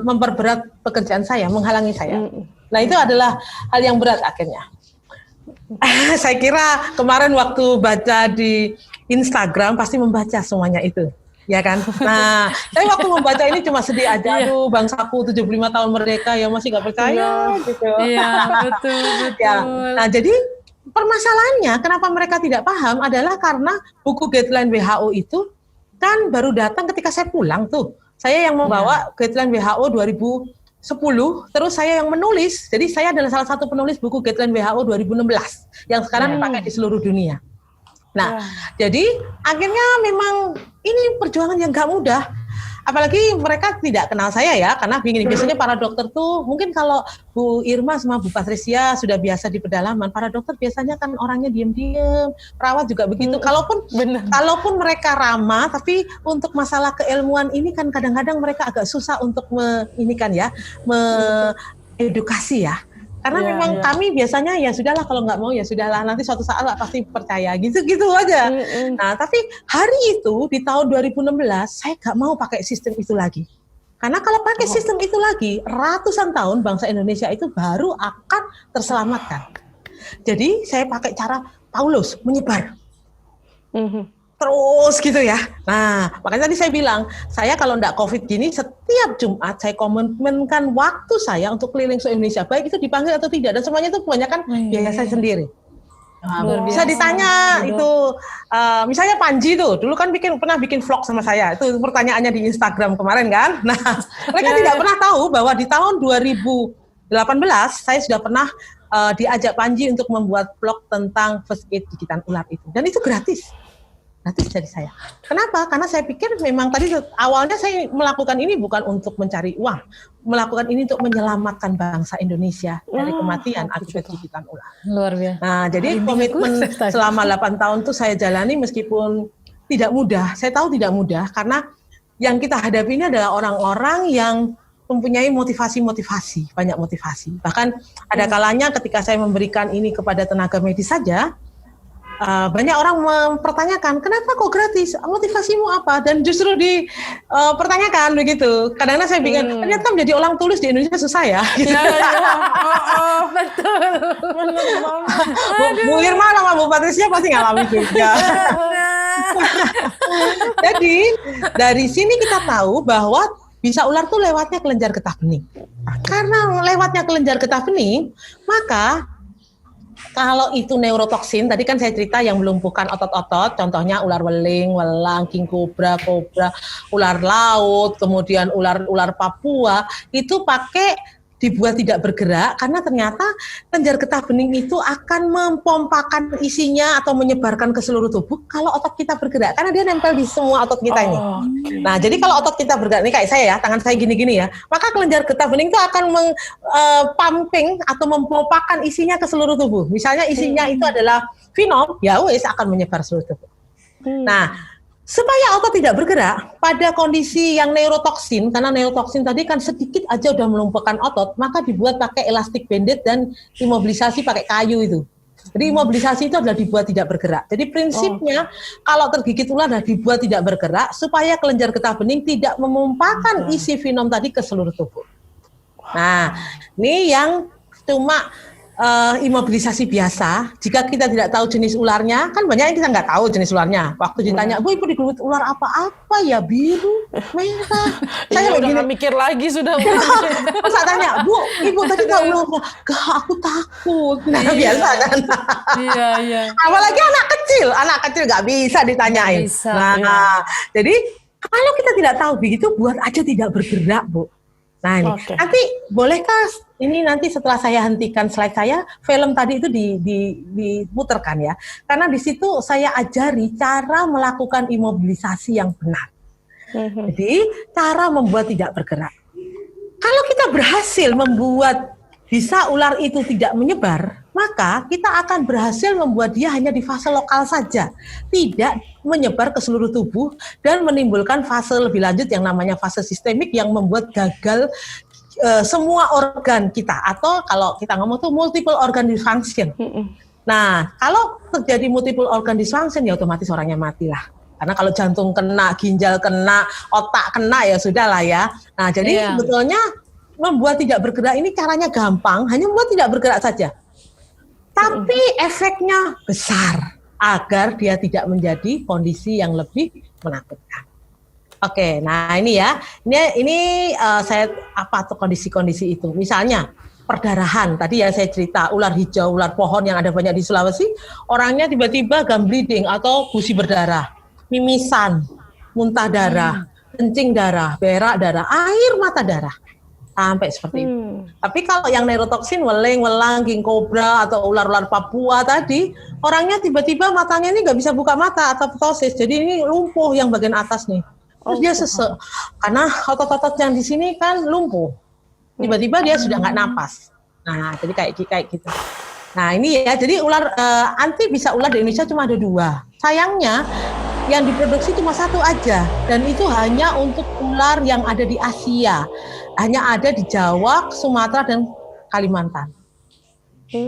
memperberat pekerjaan saya, menghalangi saya. Nah, itu adalah hal yang berat akhirnya. Saya kira kemarin waktu baca di Instagram pasti membaca semuanya itu, ya kan? Nah, saya waktu membaca ini cuma sedih aja, aduh bangsaku 75 tahun merdeka yang masih nggak percaya gitu. Iya, betul. Ya. Nah, jadi permasalahannya kenapa mereka tidak paham adalah karena buku guideline WHO itu kan baru datang ketika saya pulang tuh. Saya yang membawa guideline WHO 2010, terus saya yang menulis. Jadi saya adalah salah satu penulis buku guideline WHO 2016 yang sekarang dipakai di seluruh dunia. Nah, jadi akhirnya memang ini perjuangan yang gak mudah. Apalagi mereka tidak kenal saya ya, karena biasanya para dokter tuh, mungkin kalau Bu Irma sama Bu Patricia sudah biasa di pedalaman, para dokter biasanya kan orangnya diam-diam, perawat juga begitu. Kalaupun mereka ramah, tapi untuk masalah keilmuan ini kan kadang-kadang mereka agak susah untuk mengedukasi ya. Karena Iya, memang iya. kami biasanya ya sudahlah, kalau nggak mau ya sudahlah, nanti suatu saat lah pasti percaya, gitu-gitu aja. Nah, tapi hari itu di tahun 2016 saya nggak mau pakai sistem itu lagi. Karena kalau pakai sistem itu lagi, ratusan tahun bangsa Indonesia itu baru akan terselamatkan. Jadi saya pakai cara Paulus, menyebar. Terus gitu ya. Nah, makanya tadi saya bilang, saya kalau enggak COVID gini, setiap Jumat saya komitmenkan waktu saya untuk keliling se Indonesia, baik itu dipanggil atau tidak, dan semuanya itu kebanyakan biaya saya sendiri. Nah, Luar bisa biasa. ditanya itu, misalnya Panji tuh, dulu kan pernah bikin vlog sama saya, itu pertanyaannya di Instagram kemarin kan. Nah, mereka tidak pernah tahu bahwa di tahun 2018 saya sudah pernah diajak Panji untuk membuat vlog tentang first aid gigitan ular itu, dan itu gratis dari saya. Kenapa? Karena saya pikir memang tadi awalnya saya melakukan ini bukan untuk mencari uang, melakukan ini untuk menyelamatkan bangsa Indonesia dari kematian akibat gigitan ular. Luar biasa. Nah, jadi komitmen selama 8 tahun itu saya jalani meskipun tidak mudah. Saya tahu tidak mudah karena yang kita hadapi ini adalah orang-orang yang mempunyai motivasi, banyak motivasi. Bahkan ada kalanya ketika saya memberikan ini kepada tenaga medis saja, banyak orang mempertanyakan, kenapa kok gratis? Motivasimu apa? Dan justru dipertanyakan begitu. Kadang-kadang saya pikir, ternyata menjadi orang tulis di Indonesia susah ya. Gitu. Betul. Bener banget. Bu Irma sama Bu Patricia pasti ngalamin juga. Jadi dari sini kita tahu bahwa bisa ular tuh lewatnya kelenjar getah bening. Karena lewatnya kelenjar getah bening, maka kalau itu neurotoksin, tadi kan saya cerita yang melumpuhkan otot-otot, contohnya ular weling, welang, king cobra, ular laut, kemudian ular Papua, itu dibuat tidak bergerak karena ternyata kelenjar getah bening itu akan mempompakan isinya atau menyebarkan ke seluruh tubuh kalau otot kita bergerak, karena dia nempel di semua otot kita ini. Nah, jadi kalau otot kita bergerak, ini kayak saya ya, tangan saya gini-gini ya, maka kelenjar getah bening itu akan pumping atau mempompakan isinya ke seluruh tubuh. Misalnya isinya itu adalah venom, ya wes akan menyebar seluruh tubuh. Nah, supaya otot tidak bergerak pada kondisi yang neurotoksin, karena neurotoksin tadi kan sedikit aja udah melumpuhkan otot, maka dibuat pakai elastic banded dan imobilisasi pakai kayu itu. Jadi imobilisasi itu adalah dibuat tidak bergerak. Jadi prinsipnya kalau tergigit ular adalah dibuat tidak bergerak supaya kelenjar getah bening tidak memumpahkan isi venom tadi ke seluruh tubuh. Nah, ini yang cuma imobilisasi biasa. Jika kita tidak tahu jenis ularnya, kan banyak yang kita nggak tahu jenis ularnya. Waktu ditanya, Bu, Ibu digigit ular apa ya, biru, merah. Saya udah begini, nggak mikir lagi sudah. Terus saya tanya, Bu, Ibu tadi tahu ularnya? Gak, aku takut. Nah, biasa kan. Iya. Apalagi anak kecil nggak bisa ditanyain. Nggak bisa, Nah, jadi kalau kita tidak tahu begitu, buat aja tidak bergerak, Bu. Nah, ini. Nanti bolehkah ini nanti setelah saya hentikan slide saya, film tadi itu diputarkan ya. Karena di situ saya ajari cara melakukan imobilisasi yang benar. Jadi, cara membuat tidak bergerak. Kalau kita berhasil membuat bisa ular itu tidak menyebar, maka kita akan berhasil membuat dia hanya di fase lokal saja, tidak menyebar ke seluruh tubuh dan menimbulkan fase lebih lanjut yang namanya fase sistemik yang membuat gagal semua organ kita, atau kalau kita ngomong tuh multiple organ dysfunction. Nah, kalau terjadi multiple organ dysfunction ya otomatis orangnya mati lah. Karena kalau jantung kena, ginjal kena, otak kena ya sudah lah ya. Nah, jadi sebetulnya membuat tidak bergerak ini caranya gampang, hanya membuat tidak bergerak saja. Tapi efeknya besar agar dia tidak menjadi kondisi yang lebih menakutkan. Oke, nah ini ya, ini saya apa tuh kondisi-kondisi itu? Misalnya perdarahan, tadi ya saya cerita ular hijau, ular pohon yang ada banyak di Sulawesi, orangnya tiba-tiba gum bleeding atau gusi berdarah, mimisan, muntah darah, kencing darah, berak darah, air mata darah. Sampai seperti itu. Tapi kalau yang neurotoksin, weling, welang, king cobra atau ular-ular Papua tadi, orangnya tiba-tiba matanya ini nggak bisa buka mata atau ptosis, jadi ini lumpuh yang bagian atas nih. Terus dia sesek, karena otot-otot yang di sini kan lumpuh. Tiba-tiba dia sudah nggak napas. Nah, jadi kayak gitu. Nah ini ya, jadi ular anti bisa ular di Indonesia cuma ada 2. Sayangnya yang diproduksi cuma 1 aja, dan itu hanya untuk ular yang ada di Asia. Hanya ada di Jawa, Sumatera, dan Kalimantan.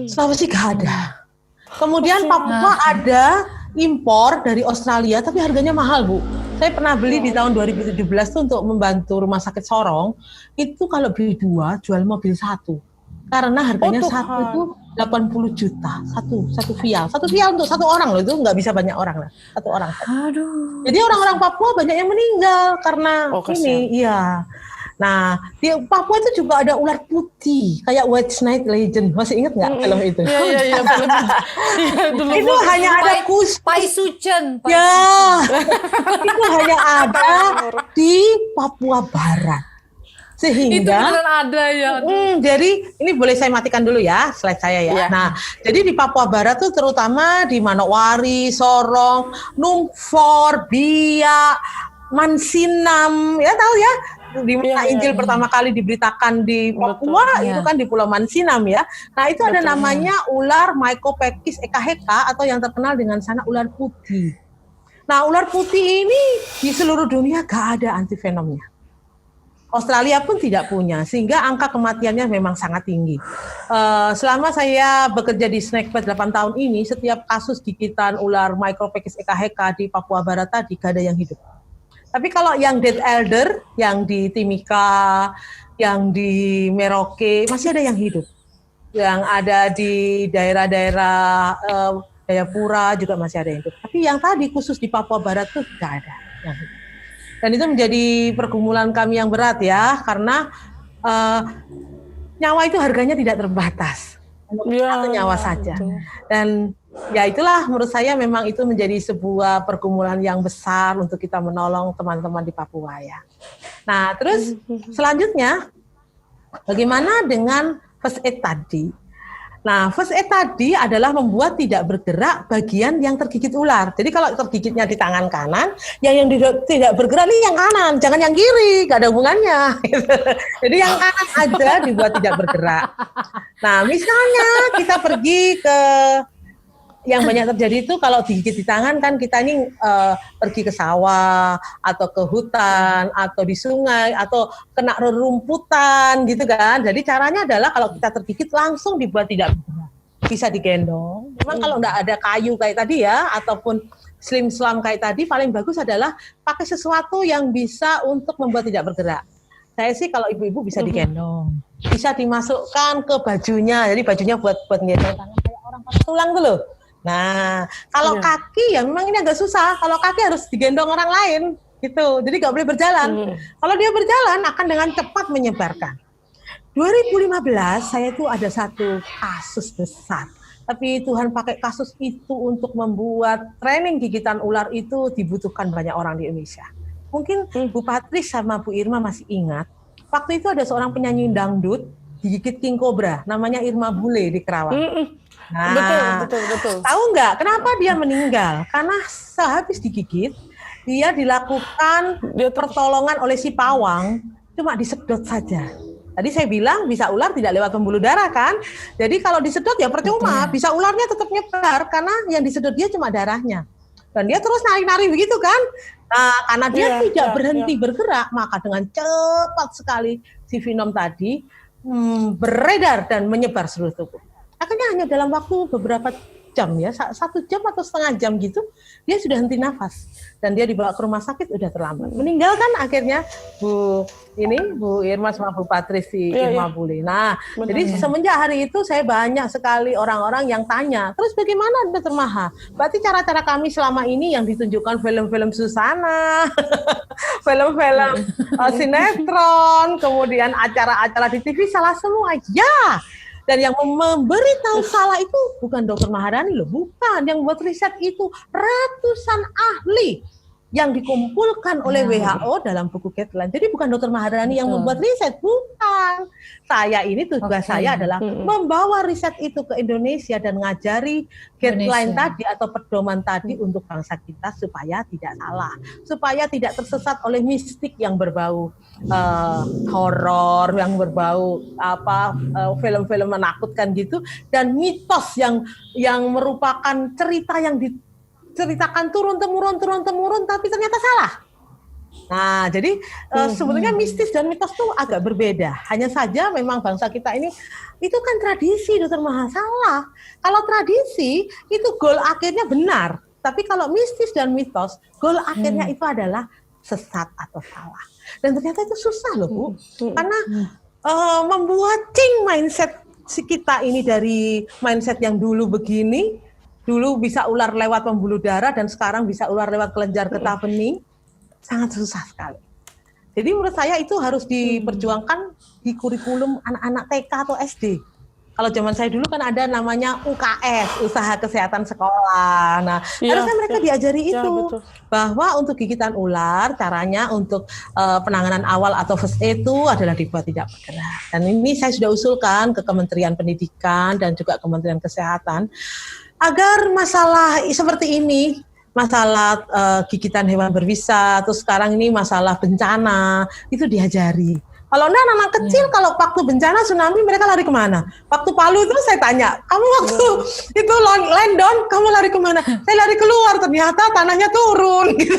Sulawesi gak ada. Kemudian Papua ada impor dari Australia, tapi harganya mahal, Bu. Saya pernah beli di tahun 2017 tuh untuk membantu rumah sakit Sorong. Itu kalau beli 2, jual mobil 1. Karena harganya satu itu 80 juta, satu vial. Satu vial untuk 1 orang loh, itu nggak bisa banyak orang lah. 1 orang. Aduh. Jadi orang-orang Papua banyak yang meninggal karena ini, iya. Nah, di Papua itu juga ada ular putih, kayak White Snake Legend. Masih ingat nggak film itu? Iya, film itu hanya ada Pai Sucen. Ya, itu hanya ada di Papua Barat. Sehingga itu beneran ada ya. Jadi ini boleh saya matikan dulu ya slide saya ya. Nah, jadi di Papua Barat tuh terutama di Manokwari, Sorong, Numfor, Biak, Mansinam, ya tahu ya, di mana Injil pertama kali diberitakan di Papua itu kan di Pulau Mansinam ya. Nah, itu ada namanya ular Mycopekis ekaheka atau yang terkenal dengan sanak ular putih. Nah, ular putih ini di seluruh dunia gak ada antivenomnya. Australia pun tidak punya, sehingga angka kematiannya memang sangat tinggi. Selama saya bekerja di Snakevet 8 tahun ini, setiap kasus gigitan ular Mycopekis ekaheka di Papua Barat tadi gak ada yang hidup. Tapi kalau yang dead elder, yang di Timika, yang di Merauke, masih ada yang hidup. Yang ada di daerah-daerah Jayapura juga masih ada yang hidup. Tapi yang tadi khusus di Papua Barat tuh gak ada yang hidup. Dan itu menjadi pergumulan kami yang berat ya, karena nyawa itu harganya tidak terbatas. Satu nyawa saja. Dan ya itulah menurut saya memang itu menjadi sebuah pergumulan yang besar untuk kita menolong teman-teman di Papua ya. Nah, terus selanjutnya bagaimana dengan first aid tadi? Nah, first aid tadi adalah membuat tidak bergerak bagian yang tergigit ular. Jadi kalau tergigitnya di tangan kanan, yang tidak bergerak nih yang kanan, jangan yang kiri, gak ada hubungannya. Jadi yang kanan aja dibuat tidak bergerak. Nah, misalnya kita pergi ke yang banyak terjadi itu kalau digigit di tangan kan kita ini pergi ke sawah atau ke hutan atau di sungai atau kena rerumputan gitu kan. Jadi caranya adalah kalau kita tergigit langsung dibuat tidak bergerak. Bisa digendong. Memang kalau nggak ada kayu kayak tadi ya ataupun slim-slam kayak tadi paling bagus adalah pakai sesuatu yang bisa untuk membuat tidak bergerak. Saya sih kalau ibu-ibu bisa digendong. Bisa dimasukkan ke bajunya. Jadi bajunya buat ngendong tangan kayak orang patah tulang tuh loh. Nah, kalau kaki ya memang ini agak susah. Kalau kaki harus digendong orang lain, gitu. Jadi nggak boleh berjalan. Kalau dia berjalan akan dengan cepat menyebarkan. 2015 saya tuh ada satu kasus besar. Tapi Tuhan pakai kasus itu untuk membuat training gigitan ular itu dibutuhkan banyak orang di Indonesia. Mungkin Bu Patris sama Bu Irma masih ingat. Waktu itu ada seorang penyanyi dangdut digigit king cobra, namanya Irma Bule di Kerawang. Nah, betul. Tahu nggak kenapa dia meninggal? Karena sehabis digigit, dia dilakukan pertolongan oleh si pawang, cuma disedot saja. Tadi saya bilang bisa ular tidak lewat pembuluh darah kan? Jadi kalau disedot ya percuma, bisa ularnya tetap nyebar karena yang disedot dia cuma darahnya. Dan dia terus nari-nari begitu kan? Nah, karena dia tidak berhenti bergerak, maka dengan cepat sekali si venom tadi beredar dan menyebar seluruh tubuh. Akhirnya hanya dalam waktu beberapa jam ya, 1 jam atau setengah jam gitu, dia sudah henti nafas. Dan dia dibawa ke rumah sakit udah terlambat. Meninggal kan akhirnya Bu Irma sama Bu Patris si Irma Bule. Nah, jadi semenjak hari itu saya banyak sekali orang-orang yang tanya, terus bagaimana Dr. Maha? Berarti cara-cara kami selama ini yang ditunjukkan film-film Susana, film-film sinetron, kemudian acara-acara di TV salah semua. Ya! Dan yang memberitahu salah itu bukan Dr. Maharani loh, bukan. Yang buat riset itu ratusan ahli yang dikumpulkan oleh WHO dalam buku guideline. Jadi bukan Dr. Maharani yang membuat riset, bukan. Saya ini tugas saya adalah membawa riset itu ke Indonesia dan ngajari guideline tadi atau pedoman tadi untuk bangsa kita supaya tidak salah, supaya tidak tersesat oleh mistik yang berbau horor, yang berbau film-film menakutkan gitu, dan mitos yang merupakan cerita yang diceritakan turun temurun tapi ternyata salah. Nah, jadi sebetulnya mistis dan mitos itu agak berbeda. Hanya saja memang bangsa kita ini itu kan tradisi, Dokter Maha. Salah. Kalau tradisi itu goal akhirnya benar. Tapi kalau mistis dan mitos, goal akhirnya itu adalah sesat atau salah. Dan ternyata itu susah loh, Bu. Karena membuat mindset si kita ini dari mindset yang dulu begini, dulu bisa ular lewat pembuluh darah dan sekarang bisa ular lewat kelenjar getah bening. Sangat susah sekali. Jadi menurut saya itu harus diperjuangkan di kurikulum anak-anak TK atau SD. Kalau zaman saya dulu kan ada namanya UKS, Usaha Kesehatan Sekolah. Nah, harusnya mereka diajari itu. Betul. Bahwa untuk gigitan ular, caranya untuk penanganan awal atau first aid itu adalah dibuat tidak bergerak. Dan ini saya sudah usulkan ke Kementerian Pendidikan dan juga Kementerian Kesehatan, agar masalah seperti ini, masalah gigitan hewan berbisa, terus sekarang ini masalah bencana, itu diajari. Kalau anak-anak kecil, kalau waktu bencana tsunami mereka lari kemana? Waktu Palu itu saya tanya, kamu waktu itu landon, kamu lari kemana? Saya lari keluar, ternyata tanahnya turun. Gitu.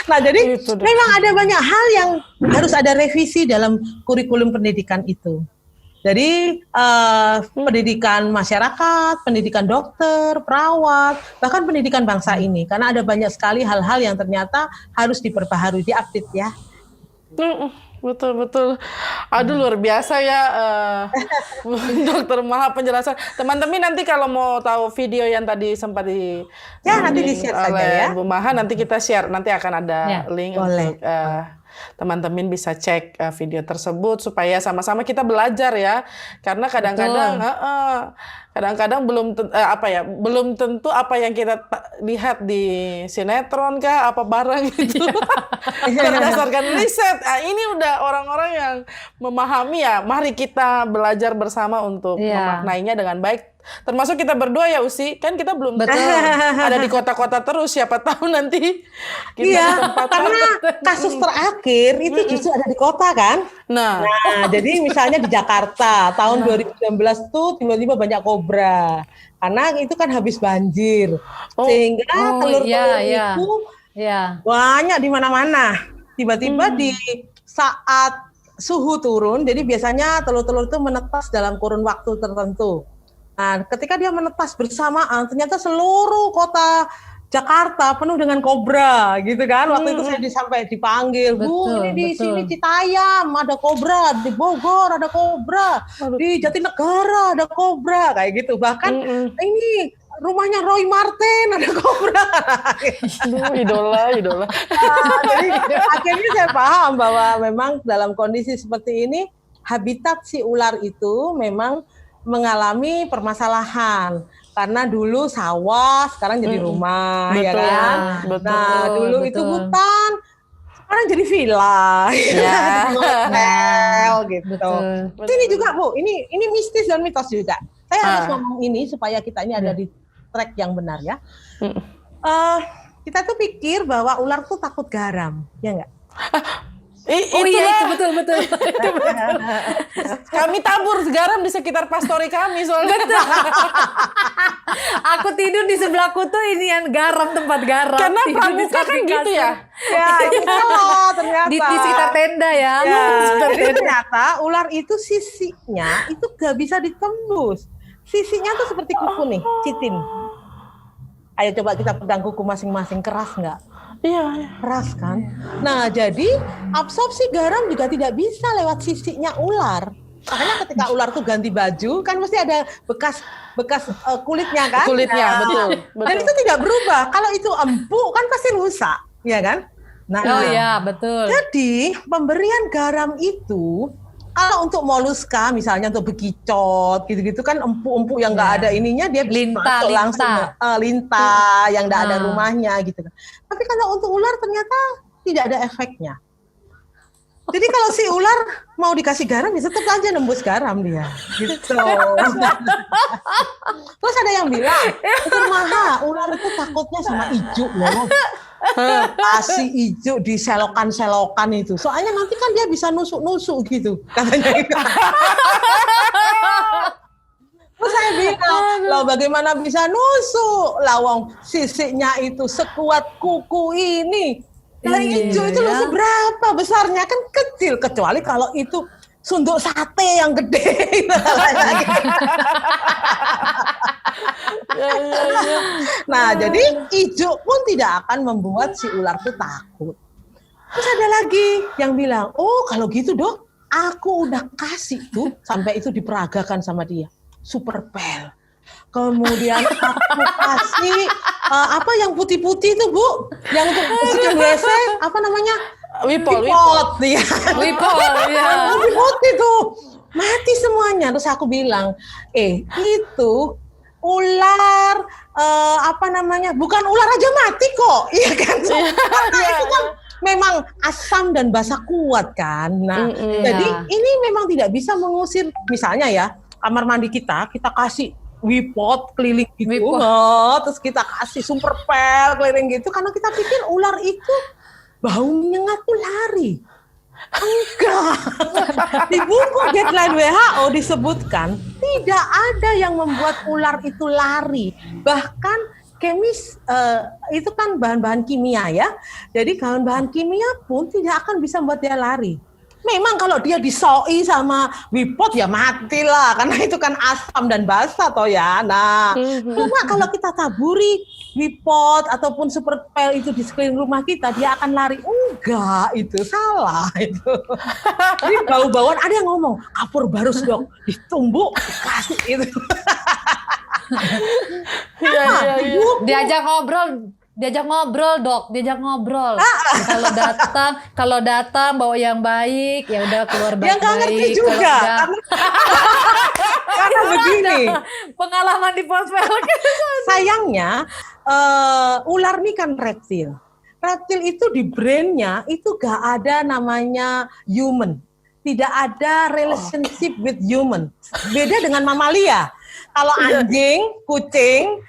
Nah, jadi memang ada banyak hal yang harus ada revisi dalam kurikulum pendidikan itu. Jadi pendidikan masyarakat, pendidikan dokter, perawat, bahkan pendidikan bangsa ini. Karena ada banyak sekali hal-hal yang ternyata harus diperbaharui, diupdate ya. Betul. Aduh, luar biasa ya Dokter Maha penjelasan. Teman-teman nanti kalau mau tahu video yang tadi sempat nanti di-share saja ya. Bu Maha, nanti kita share, nanti akan ada link untuk teman-teman bisa cek video tersebut supaya sama-sama kita belajar ya. Karena kadang-kadang belum tentu apa yang kita lihat di sinetron kah apa barang itu berdasarkan riset. Ini udah orang-orang yang memahami ya. Mari kita belajar bersama untuk memaknainya dengan baik. Termasuk kita berdua ya Usi, kan kita belum ada di kota-kota terus, siapa tahu nanti kita karena kasus terakhir itu justru ada di kota kan. Nah, jadi misalnya di Jakarta tahun 2019 tuh tiba-tiba banyak kobra karena itu kan habis banjir, sehingga telur-telur itu banyak di mana-mana. Tiba-tiba di saat suhu turun, jadi biasanya telur-telur itu menetas dalam kurun waktu tertentu. Nah, ketika dia menetas bersamaan, ternyata seluruh kota Jakarta penuh dengan kobra, gitu kan? Waktu itu saya sampai dipanggil, Bu, ini di sini Citayam ada kobra, di Bogor ada kobra, di Jatinegara ada kobra, kayak gitu. Bahkan ini rumahnya Roy Marten ada kobra. Idola. Jadi akhirnya saya paham bahwa memang dalam kondisi seperti ini, habitat si ular itu memang mengalami permasalahan karena dulu sawah sekarang jadi rumah, ya kan? Nah, dulu itu hutan, sekarang jadi villa, hotel gitu. Ini juga Bu, ini mistis dan mitos juga. Saya harus ngomong ini supaya kita ini ada di track yang benar ya. Kita tuh pikir bahwa ular tuh takut garam, ya enggak? Itu betul. Kami tabur garam di sekitar pastori kami soalnya. Betul. Aku tidur di sebelahku tuh ini yang garam, tempat garam. Karena pramuka kan gitu ya. Ternyata di sekitar tenda ya. Ternyata ular itu sisinya itu gak bisa ditembus. Sisinya tuh seperti kuku nih, citin. Ayo coba kita pegang kuku masing-masing, keras nggak? Iya. Keras kan? Nah, jadi absorpsi garam juga tidak bisa lewat sisinya ular. Makanya ketika ular tuh ganti baju, kan mesti ada bekas kulitnya kan? Kulitnya, betul. Dan itu tidak berubah. Kalau itu empuk kan pasti rusak, ya kan? Nah, betul. Jadi pemberian garam itu, kalau untuk moluska misalnya untuk bekicot gitu-gitu kan empuk-empuk yang nggak ada ininya dia lintah langsung lintah yang nggak ada rumahnya gitu kan. Tapi kalau untuk ular ternyata tidak ada efeknya. Jadi kalau si ular mau dikasih garam bisa tetap aja nembus garam dia. Gitu. Terus ada yang bilang, Dokter Maha, ular itu takutnya sama ijuk loh. Kasih ijuk di selokan-selokan itu. Soalnya nanti kan dia bisa nusuk-nusuk gitu katanya itu. Terus saya bilang, loh bagaimana bisa nusuk? Lawang sisiknya itu sekuat kuku ini. Nah, hijau itu loh seberapa besarnya, kan kecil, kecuali kalau itu sunduk sate yang gede. Nah, jadi hijau pun tidak akan membuat si ular itu takut. Terus ada lagi yang bilang, oh kalau gitu dok, aku udah kasih tuh, sampai itu diperagakan sama dia, super pel. Kemudian aku kasih apa yang putih-putih itu Bu, yang untuk bersihkan WC, apa namanya? Wipol. Ya. Wipol, ya. Putih tuh, mati semuanya. Terus aku bilang, itu ular apa namanya? Bukan ular aja mati kok, iya kan? Itu kan memang asam dan basa kuat kan. Nah, jadi ini memang tidak bisa mengusir, misalnya ya, kamar mandi kita kasih wipot keliling gitu, terus kita kasih super pel keliling gitu, karena kita pikir ular itu bau menyengat tuh lari. Enggak. Di buku guideline WHO disebutkan tidak ada yang membuat ular itu lari. Bahkan itu kan bahan-bahan kimia ya. Jadi bahan-bahan kimia pun tidak akan bisa membuat dia lari. Memang kalau dia disoi sama wipot ya matilah, karena itu kan asam dan basa toh ya. Nah, cuma kalau kita taburi wipot ataupun super pel itu di sekeliling rumah kita, dia akan lari. Enggak, itu salah itu. Jadi bau-bauan, ada yang ngomong kapur barus dok, ditumbuk dikasih itu. Iya. Diajak ngobrol dok, kalau datang bawa yang baik, ya udah keluar baik. Dia nggak ngerti juga, karena begini. Pengalaman di Pospel. Sayangnya ular ini kan reptil. Reptil itu di brainnya itu gak ada namanya human, tidak ada relationship with human. Beda dengan mamalia. Kalau anjing, kucing,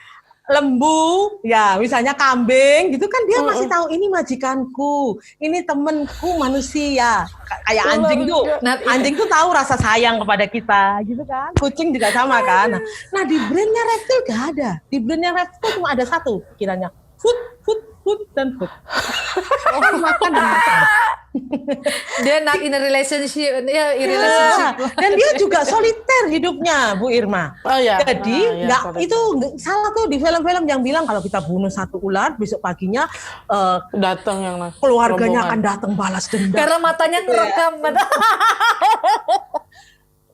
lembu, ya misalnya kambing gitu kan dia masih tahu ini majikanku, ini temenku manusia. Kayak anjing tuh, anjing tuh tahu rasa sayang kepada kita gitu kan. Kucing juga sama kan. Nah di brainnya reptil gak ada. Di brainnya reptil cuma ada satu pikirannya, food dan food. Makan dan makan. Dia not in a relationship, Dan dia juga soliter hidupnya, Bu Irma. Oh ya. Jadi itu salah tuh di film-film yang bilang kalau kita bunuh satu ular, besok paginya datang yang keluarganya akan datang balas dendam. Karena matanya ngerekam.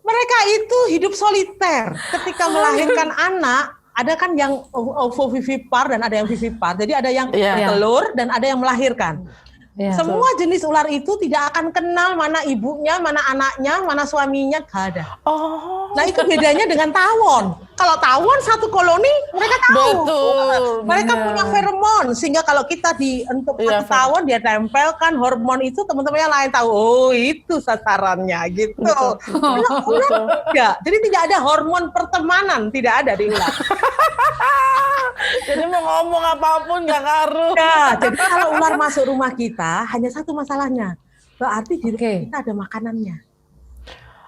Mereka itu hidup soliter. Ketika melahirkan anak, ada kan yang ovovivipar dan ada yang vivipar. Jadi ada yang telur dan ada yang melahirkan. Semua jenis ular itu tidak akan kenal mana ibunya, mana anaknya, mana suaminya, gak ada. Nah itu bedanya dengan tawon. Kalau tawon satu koloni mereka tahu. Betul. Mereka punya feromon sehingga kalau kita untuk satu tawon dia tempelkan hormon itu, teman-temannya lain tahu. Oh itu sasarannya gitu. Ular enggak. Jadi tidak ada hormon pertemanan, tidak ada di ular. Jadi mau ngomong apapun gak ngaruh. Ya, jadi kalau ular masuk rumah kita hanya satu masalahnya, berarti di rumah kita ada makanannya.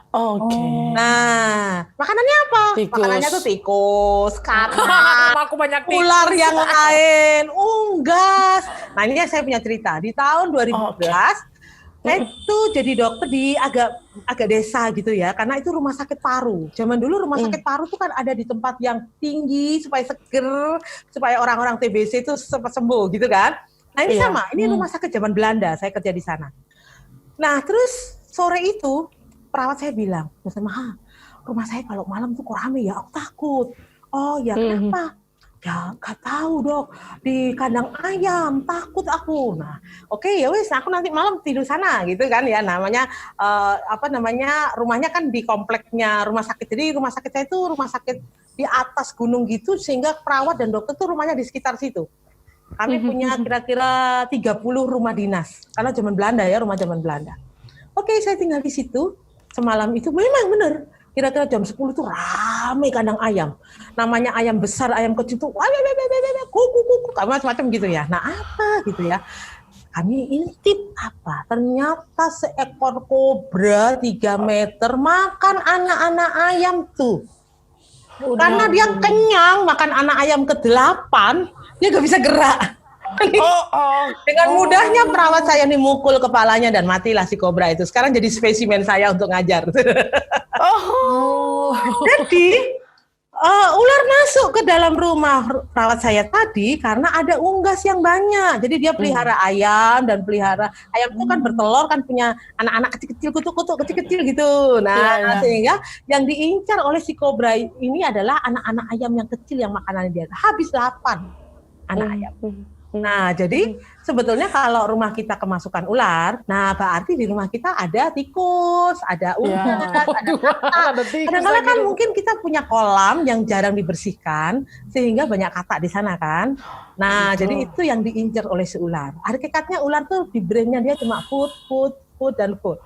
Oke. Nah, makanannya apa? Tikus. Makanannya tuh tikus, katak, Aku banyak ular yang lain, unggas. Nah ini saya punya cerita. Di tahun 2012, saya tuh jadi dokter di agak desa gitu ya, karena itu rumah sakit paru. Zaman dulu rumah sakit paru tuh kan ada di tempat yang tinggi supaya seger, supaya orang-orang TBC itu cepat sembuh gitu kan. Nah ini sama, ini rumah sakit zaman Belanda, saya kerja di sana. Nah terus sore itu perawat saya bilang, rumah saya kalau malam tuh kok rame ya, aku takut. Oh ya kenapa? Ya gak tahu dok, di kandang ayam takut aku. Nah oke, ya wis aku nanti malam tidur sana gitu kan ya, namanya rumahnya kan di kompleknya rumah sakit. Jadi rumah sakit saya itu rumah sakit di atas gunung gitu, sehingga perawat dan dokter tuh rumahnya di sekitar situ. Kami punya kira-kira 30 rumah dinas, karena zaman Belanda ya, rumah zaman Belanda. Oke, saya tinggal di situ semalam itu, memang benar. Kira-kira jam 10 tuh rame kandang ayam. Namanya ayam besar, ayam kecil tuh kuku, macam-macam gitu ya. Nah apa gitu ya. Kami intip apa? Ternyata seekor kobra 3 meter makan anak-anak ayam tuh. Karena dia kenyang makan anak ayam ke-8, dia gak bisa gerak. Dengan mudahnya perawat saya nih mukul kepalanya dan matilah si kobra itu. Sekarang jadi spesimen saya untuk ngajar. Jadi ular masuk ke dalam rumah perawat saya tadi karena ada unggas yang banyak. Jadi dia pelihara ayam dan pelihara ayam itu kan bertelur kan punya anak-anak kecil-kecil, kutuk-kutuk kecil-kecil gitu. Nah, sehingga yang diincar oleh si kobra ini adalah anak-anak ayam yang kecil yang makanannya dia. Habis 8 anak ayam. Nah, jadi sebetulnya kalau rumah kita kemasukan ular, nah berarti di rumah kita ada tikus, ada unggas, ada katak. Kadang-kadang kan mungkin kita punya kolam yang jarang dibersihkan, sehingga banyak katak di sana kan. Nah, jadi itu yang diincar oleh si ular. Hakikatnya ular tuh di brainnya dia cuma food, dan food.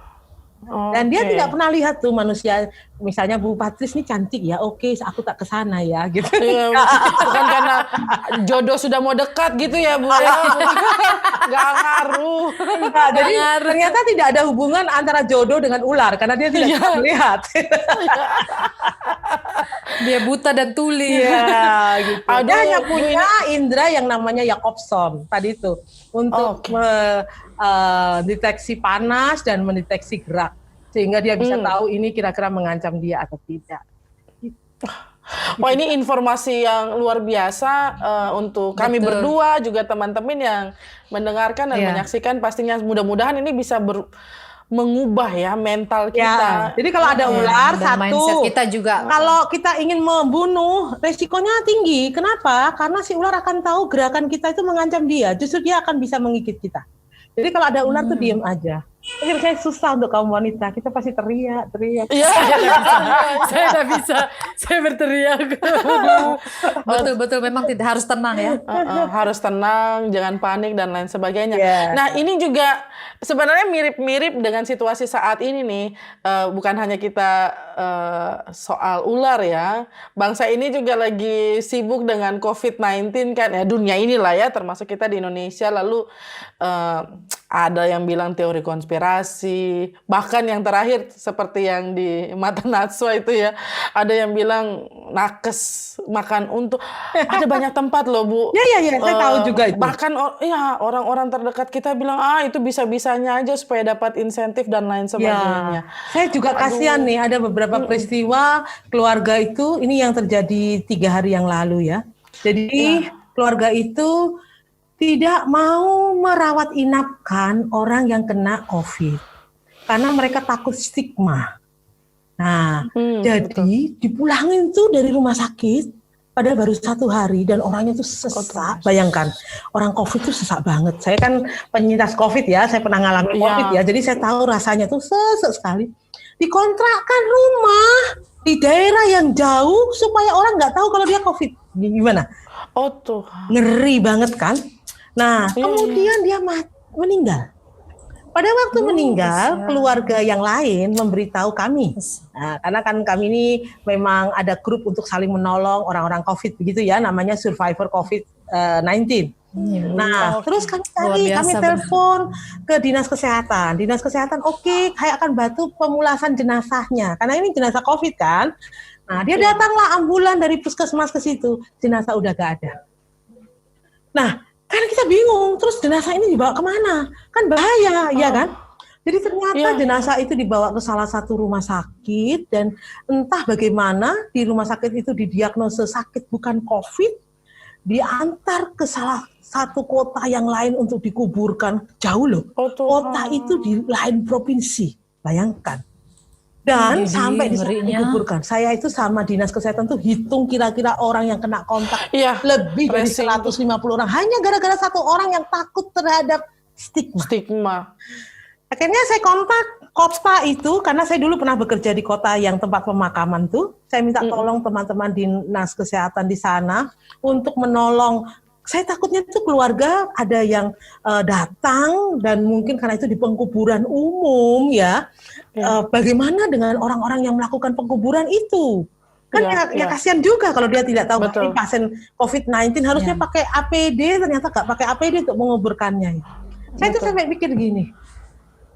Dan dia tidak pernah lihat tuh manusia, misalnya Bu Patris ini cantik ya, oke, aku tak ke sana ya, gitu. Iya, bukan karena jodoh sudah mau dekat gitu ya, Bu. Nggak ngaruh. Nah, jadi ternyata tidak ada hubungan antara jodoh dengan ular, karena dia tidak bisa melihat. Dia buta dan tuli. Iya, gitu. Dia hanya punya indera yang namanya Jacobson tadi itu untuk mendeteksi panas dan mendeteksi gerak, sehingga dia bisa tahu ini kira-kira mengancam dia atau tidak. Wah, ini informasi yang luar biasa untuk kami berdua, juga teman-teman yang mendengarkan dan menyaksikan. Pastinya mudah-mudahan ini bisa mengubah ya mental kita. Ya, jadi kalau ada ular mindset kita juga. Kalau kita ingin membunuh, resikonya tinggi. Kenapa? Karena si ular akan tahu gerakan kita itu mengancam dia. Justru dia akan bisa menggigit kita. Jadi kalau ada ular tuh diem aja. Tapi saya susah untuk kaum wanita, kita pasti teriak. Iya, saya tidak bisa, saya berteriak. Betul, memang tidak harus tenang ya. Harus tenang, jangan panik dan lain sebagainya. Nah, ini juga sebenarnya mirip-mirip dengan situasi saat ini nih. Bukan hanya kita soal ular ya. Bangsa ini juga lagi sibuk dengan COVID-19 kan ya, dunia inilah ya, termasuk kita di Indonesia. Lalu ada yang bilang teori konspirasi, bahkan yang terakhir seperti yang di Mata Najwa itu ya, ada yang bilang nakes makan untung. Ada banyak tempat loh, Bu. Iya, saya tahu juga itu. Bahkan orang-orang terdekat kita bilang itu bisa-bisanya aja supaya dapat insentif dan lain sebagainya. Saya juga kasihan nih, ada beberapa peristiwa keluarga itu, ini yang terjadi 3 hari yang lalu ya. Jadi keluarga itu tidak mau merawat inapkan orang yang kena COVID karena mereka takut stigma. Nah, jadi dipulangin tuh dari rumah sakit padahal baru 1 hari dan orangnya tuh sesak. Bayangkan, orang COVID tuh sesak banget. Saya kan penyintas COVID ya, saya pernah ngalamin COVID ya, jadi saya tahu rasanya tuh sesak sekali. Dikontrakkan rumah di daerah yang jauh supaya orang nggak tahu kalau dia COVID. Gimana? Ngeri banget kan? Nah, kemudian dia meninggal. Pada waktu meninggal, keluarga yang lain memberitahu kami. Nah, karena kan kami ini memang ada grup untuk saling menolong orang-orang COVID begitu ya, namanya Survivor COVID-19. Nah, terus kami telepon ke Dinas Kesehatan. Dinas Kesehatan, saya akan bantu pemulasan jenazahnya. Karena ini jenazah COVID kan. Nah, dia datanglah ambulan dari puskesmas ke situ. Jenazah udah gak ada. Nah, kan kita bingung, terus jenazah ini dibawa kemana? Kan bahaya, ya kan? Jadi ternyata jenazah itu dibawa ke salah satu rumah sakit dan entah bagaimana di rumah sakit itu didiagnosa sakit bukan COVID, diantar ke salah satu kota yang lain untuk dikuburkan. Jauh loh, kota itu di lain provinsi, bayangkan. Dan sampai di sana dikuburkan. Saya itu sama Dinas Kesehatan tuh hitung kira-kira orang yang kena kontak lebih dari 150 orang. Hanya gara-gara 1 orang yang takut terhadap stigma. Akhirnya saya kontak kota itu, karena saya dulu pernah bekerja di kota yang tempat pemakaman tuh. Saya minta tolong teman-teman Dinas Kesehatan di sana untuk menolong. Saya takutnya itu keluarga ada yang datang dan mungkin karena itu di pengkuburan umum ya. Bagaimana dengan orang-orang yang melakukan pengkuburan itu? Kan ya kasihan juga kalau dia tidak tahu bahwa pasien COVID-19 harusnya pakai APD, ternyata nggak pakai APD untuk menguburkannya. Saya tuh sampai pikir gini,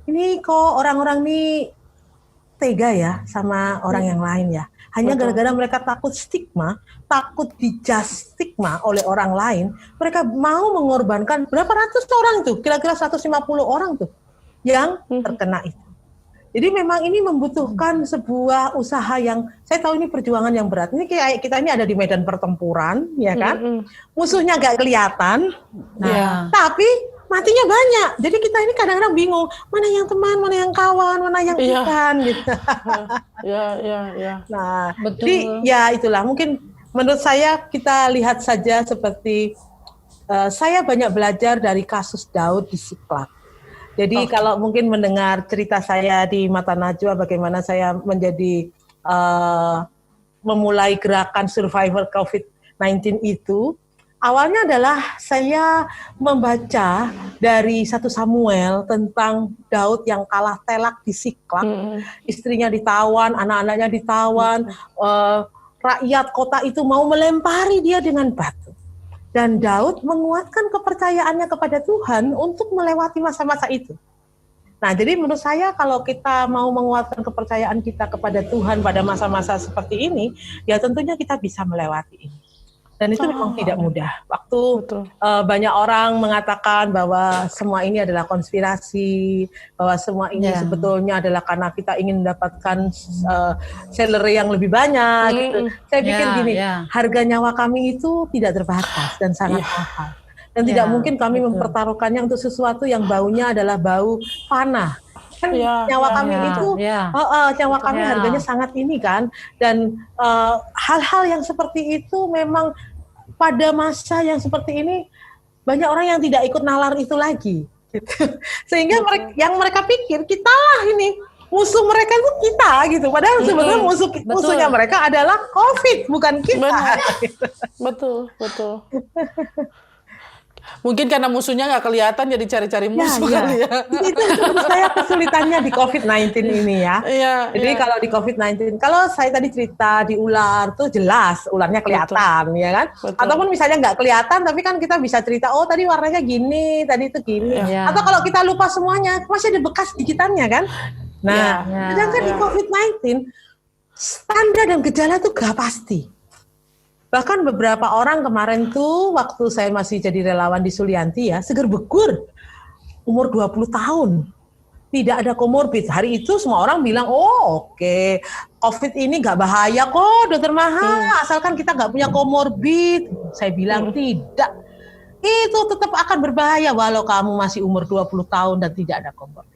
ini kok orang-orang ini tega ya sama orang yang lain ya. hanya Betul. gara-gara mereka takut stigma, takut dijudge stigma oleh orang lain, mereka mau mengorbankan berapa ratus orang itu, kira-kira 150 orang tuh yang terkena itu. Jadi memang ini membutuhkan sebuah usaha yang, saya tahu ini perjuangan yang berat. Ini kayak kita ini ada di medan pertempuran, ya kan? Musuhnya nggak kelihatan, Nah, tapi matinya banyak. Jadi kita ini kadang-kadang bingung, mana yang teman, mana yang kawan, mana yang Iya. bukan, gitu. Ya. Nah, betul. jadi ya itulah. Mungkin menurut saya kita lihat saja seperti saya banyak belajar dari kasus Daud di Siklag. Jadi kalau mungkin mendengar cerita saya di Mata Najwa, bagaimana saya menjadi memulai gerakan survivor COVID-19 itu, awalnya adalah saya membaca dari 1 Samuel tentang Daud yang kalah telak di Siklag, istrinya ditawan, anak-anaknya ditawan, rakyat kota itu mau melempari dia dengan batu. Dan Daud menguatkan kepercayaannya kepada Tuhan untuk melewati masa-masa itu. Nah, jadi menurut saya kalau kita mau menguatkan kepercayaan kita kepada Tuhan pada masa-masa seperti ini, ya tentunya kita bisa melewati ini. Dan itu memang tidak mudah. Waktu banyak orang mengatakan bahwa semua ini adalah konspirasi, bahwa semua ini sebetulnya adalah karena kita ingin mendapatkan salary yang lebih banyak. Gitu. Saya pikir gini, harga nyawa kami itu tidak terbatas dan sangat mahal. Dan tidak mungkin kami mempertaruhkannya untuk sesuatu yang baunya adalah bau panah. Kan nyawa kami itu, nyawa kami harganya sangat ini kan. Dan hal-hal yang seperti itu memang pada masa yang seperti ini banyak orang yang tidak ikut nalar itu lagi. Gitu. Sehingga mereka pikir kita lah ini musuh mereka itu kita gitu. Padahal sebenarnya musuhnya mereka adalah COVID, bukan kita. Betul. Mungkin karena musuhnya nggak kelihatan jadi cari-cari musuh kali ya. Itu menurut saya kesulitannya di COVID-19 ini ya. Jadi kalau di COVID-19, kalau saya tadi cerita di ular tuh jelas ularnya kelihatan, ya kan? Ataupun misalnya nggak kelihatan, tapi kan kita bisa cerita, oh tadi warnanya gini, tadi itu gini. Atau kalau kita lupa semuanya, masih ada bekas digitannya kan? Nah, sedangkan di COVID-19, tanda dan gejala tuh nggak pasti. Bahkan beberapa orang kemarin tuh waktu saya masih jadi relawan di Sulianti ya, seger begur, umur 20 tahun, tidak ada komorbid. Hari itu semua orang bilang, oh oke, COVID ini nggak bahaya kok, dokter Maha, asalkan kita nggak punya komorbid. Saya bilang tidak, itu tetap akan berbahaya walau kamu masih umur 20 tahun dan tidak ada komorbid.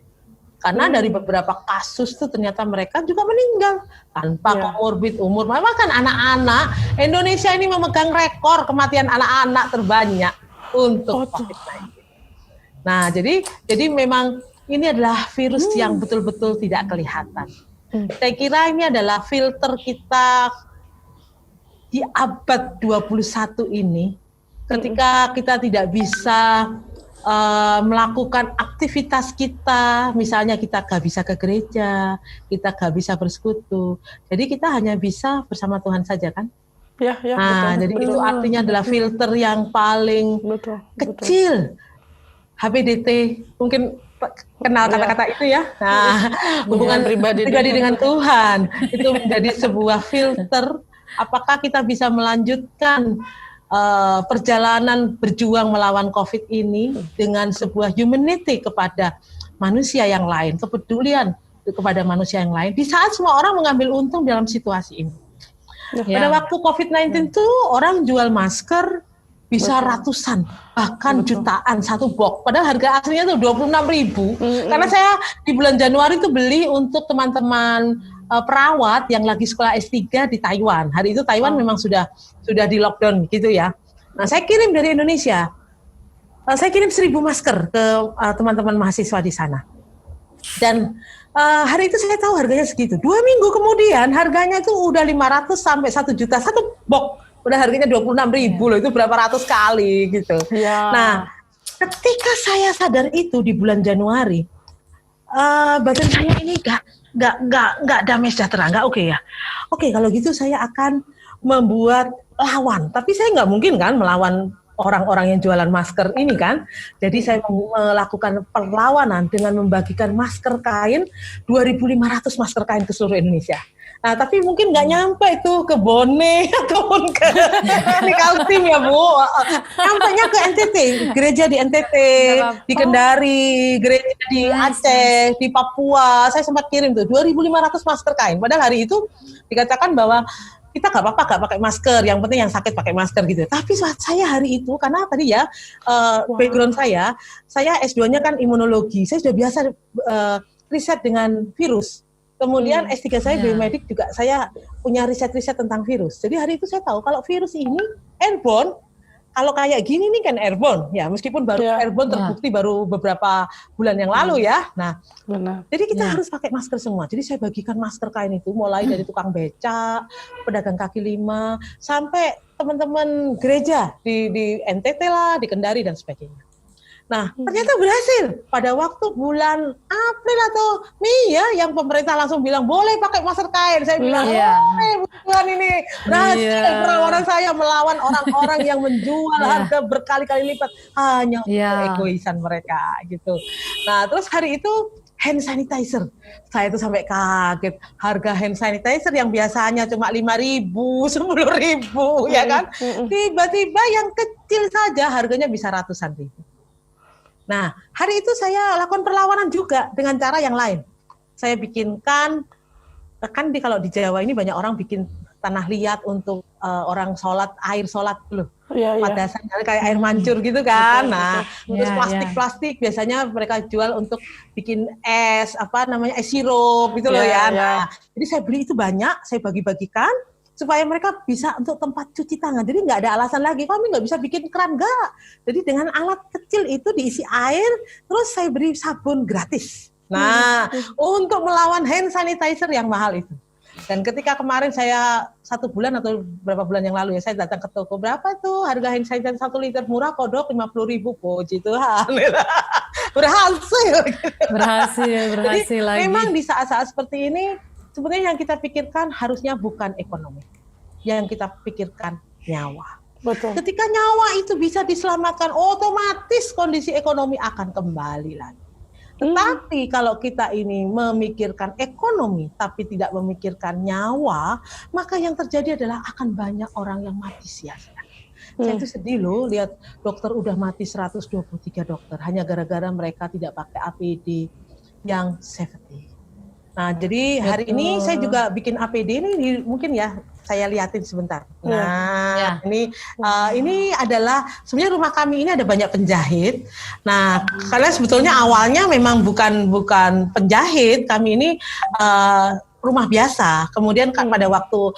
Karena dari beberapa kasus tuh ternyata mereka juga meninggal tanpa komorbid umur. Memang kan anak-anak, Indonesia ini memegang rekor kematian anak-anak terbanyak untuk COVID-19. Nah, jadi memang ini adalah virus yang betul-betul tidak kelihatan. Saya kira ini adalah filter kita di abad 21 ini, ketika kita tidak bisa melakukan aktivitas kita, misalnya kita gak bisa ke gereja, kita gak bisa bersekutu, jadi kita hanya bisa bersama Tuhan saja kan? Nah, jadi itu artinya adalah filter yang paling kecil. HPDT, mungkin kenal kata-kata itu ya. Nah, hubungan pribadi dengan Tuhan itu menjadi sebuah filter. Apakah kita bisa melanjutkan perjalanan berjuang melawan COVID ini dengan sebuah humanity kepada manusia yang lain, kepedulian kepada manusia yang lain, di saat semua orang mengambil untung dalam situasi ini. Pada waktu COVID-19 itu orang jual masker bisa ratusan, bahkan jutaan satu box. Padahal harga aslinya tuh 26.000. Karena saya di bulan Januari itu beli untuk teman-teman perawat yang lagi sekolah S3 di Taiwan. Hari itu Taiwan memang sudah di lockdown gitu ya. Nah, saya kirim dari Indonesia. Saya kirim 1.000 masker ke teman-teman mahasiswa di sana. Dan hari itu saya tahu harganya segitu. 2 minggu kemudian harganya itu udah 500 sampai 1 juta satu box. Udah harganya 26.000 loh, itu berapa ratus kali gitu. Nah, ketika saya sadar itu di bulan Januari, badan saya ini nggak damai sejahtera, nggak oke ya. Oke, kalau gitu saya akan membuat lawan. Tapi saya nggak mungkin kan melawan orang-orang yang jualan masker ini kan. Jadi saya melakukan perlawanan dengan membagikan masker kain, 2.500 masker kain ke seluruh Indonesia. Nah, tapi mungkin nggak nyampe itu ke Bone ataupun ke Kaltim ya Bu. Nampaknya ke NTT, gereja di NTT, di Kendari, gereja di Aceh, di Papua. Saya sempat kirim tuh 2.500 masker kain. Padahal hari itu dikatakan bahwa kita nggak apa-apa nggak pakai masker, yang penting yang sakit pakai masker gitu. Tapi saya hari itu karena tadi ya background saya S2-nya kan imunologi, saya sudah biasa riset dengan virus. Kemudian S3 saya biomedik juga saya punya riset-riset tentang virus. Jadi hari itu saya tahu kalau virus ini airborne, kalau kayak gini nih kan airborne ya, meskipun baru airborne terbukti baru beberapa bulan yang lalu ya. Nah, benar. Jadi kita harus pakai masker semua. Jadi saya bagikan masker kain itu mulai dari tukang becak, pedagang kaki lima, sampai teman-teman gereja di NTT lah, di Kendari dan sebagainya. Nah, ternyata berhasil. Pada waktu bulan April atau Mei ya, yang pemerintah langsung bilang boleh pakai masker kain. Saya bilang, Tuhan ini berhasil perlawanan saya melawan orang-orang yang menjual harga berkali-kali lipat hanya untuk egoisan mereka gitu. Nah, terus hari itu hand sanitizer. Saya itu sampai kaget. Harga hand sanitizer yang biasanya cuma 5.000, 10.000 ya kan. Tiba-tiba yang kecil saja harganya bisa ratusan ribu. Nah, hari itu saya lakukan perlawanan juga dengan cara yang lain. Saya bikinkan, kalau di Jawa ini banyak orang bikin tanah liat untuk orang sholat, air sholat loh. Pada dasarnya kayak air mancur gitu kan. Nah, terus plastik-plastik biasanya mereka jual untuk bikin es sirup gitu loh ya. Nah, jadi saya beli itu banyak, saya bagi-bagikan supaya mereka bisa untuk tempat cuci tangan. Jadi nggak ada alasan lagi, kami nggak bisa bikin keran, nggak. Jadi dengan alat kecil itu diisi air, terus saya beri sabun gratis. Nah, untuk melawan hand sanitizer yang mahal itu. Dan ketika kemarin saya 1 bulan atau berapa bulan yang lalu ya, saya datang ke toko, berapa tuh harga hand sanitizer 1 liter murah, kodok 50.000, puji Tuhan. Berhasil Jadi, lagi. Memang di saat-saat seperti ini, sebenarnya yang kita pikirkan harusnya bukan ekonomi. Yang kita pikirkan nyawa. Betul. Ketika nyawa itu bisa diselamatkan, otomatis kondisi ekonomi akan kembali lagi. Tetapi kalau kita ini memikirkan ekonomi, tapi tidak memikirkan nyawa, maka yang terjadi adalah akan banyak orang yang mati sia-sia. Saya itu sedih loh, lihat dokter udah mati 123 dokter, hanya gara-gara mereka tidak pakai APD yang safety. Nah, jadi hari ini saya juga bikin APD ini, mungkin ya saya liatin sebentar. Nah, ini adalah sebenarnya rumah kami ini ada banyak penjahit. Nah, kalian sebetulnya awalnya memang bukan penjahit, kami ini rumah biasa. Kemudian kan pada waktu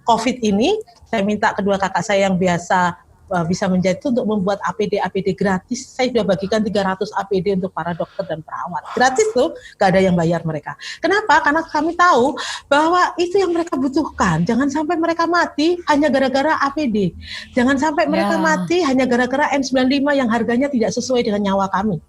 COVID ini, saya minta kedua kakak saya yang biasa bisa menjahit itu untuk membuat APD gratis. Saya sudah bagikan 300 APD untuk para dokter dan perawat. Gratis tuh, gak ada yang bayar mereka. Kenapa? Karena kami tahu bahwa itu yang mereka butuhkan. Jangan sampai mereka mati hanya gara-gara APD. Jangan sampai mereka mati hanya gara-gara N95 yang harganya tidak sesuai dengan nyawa kami.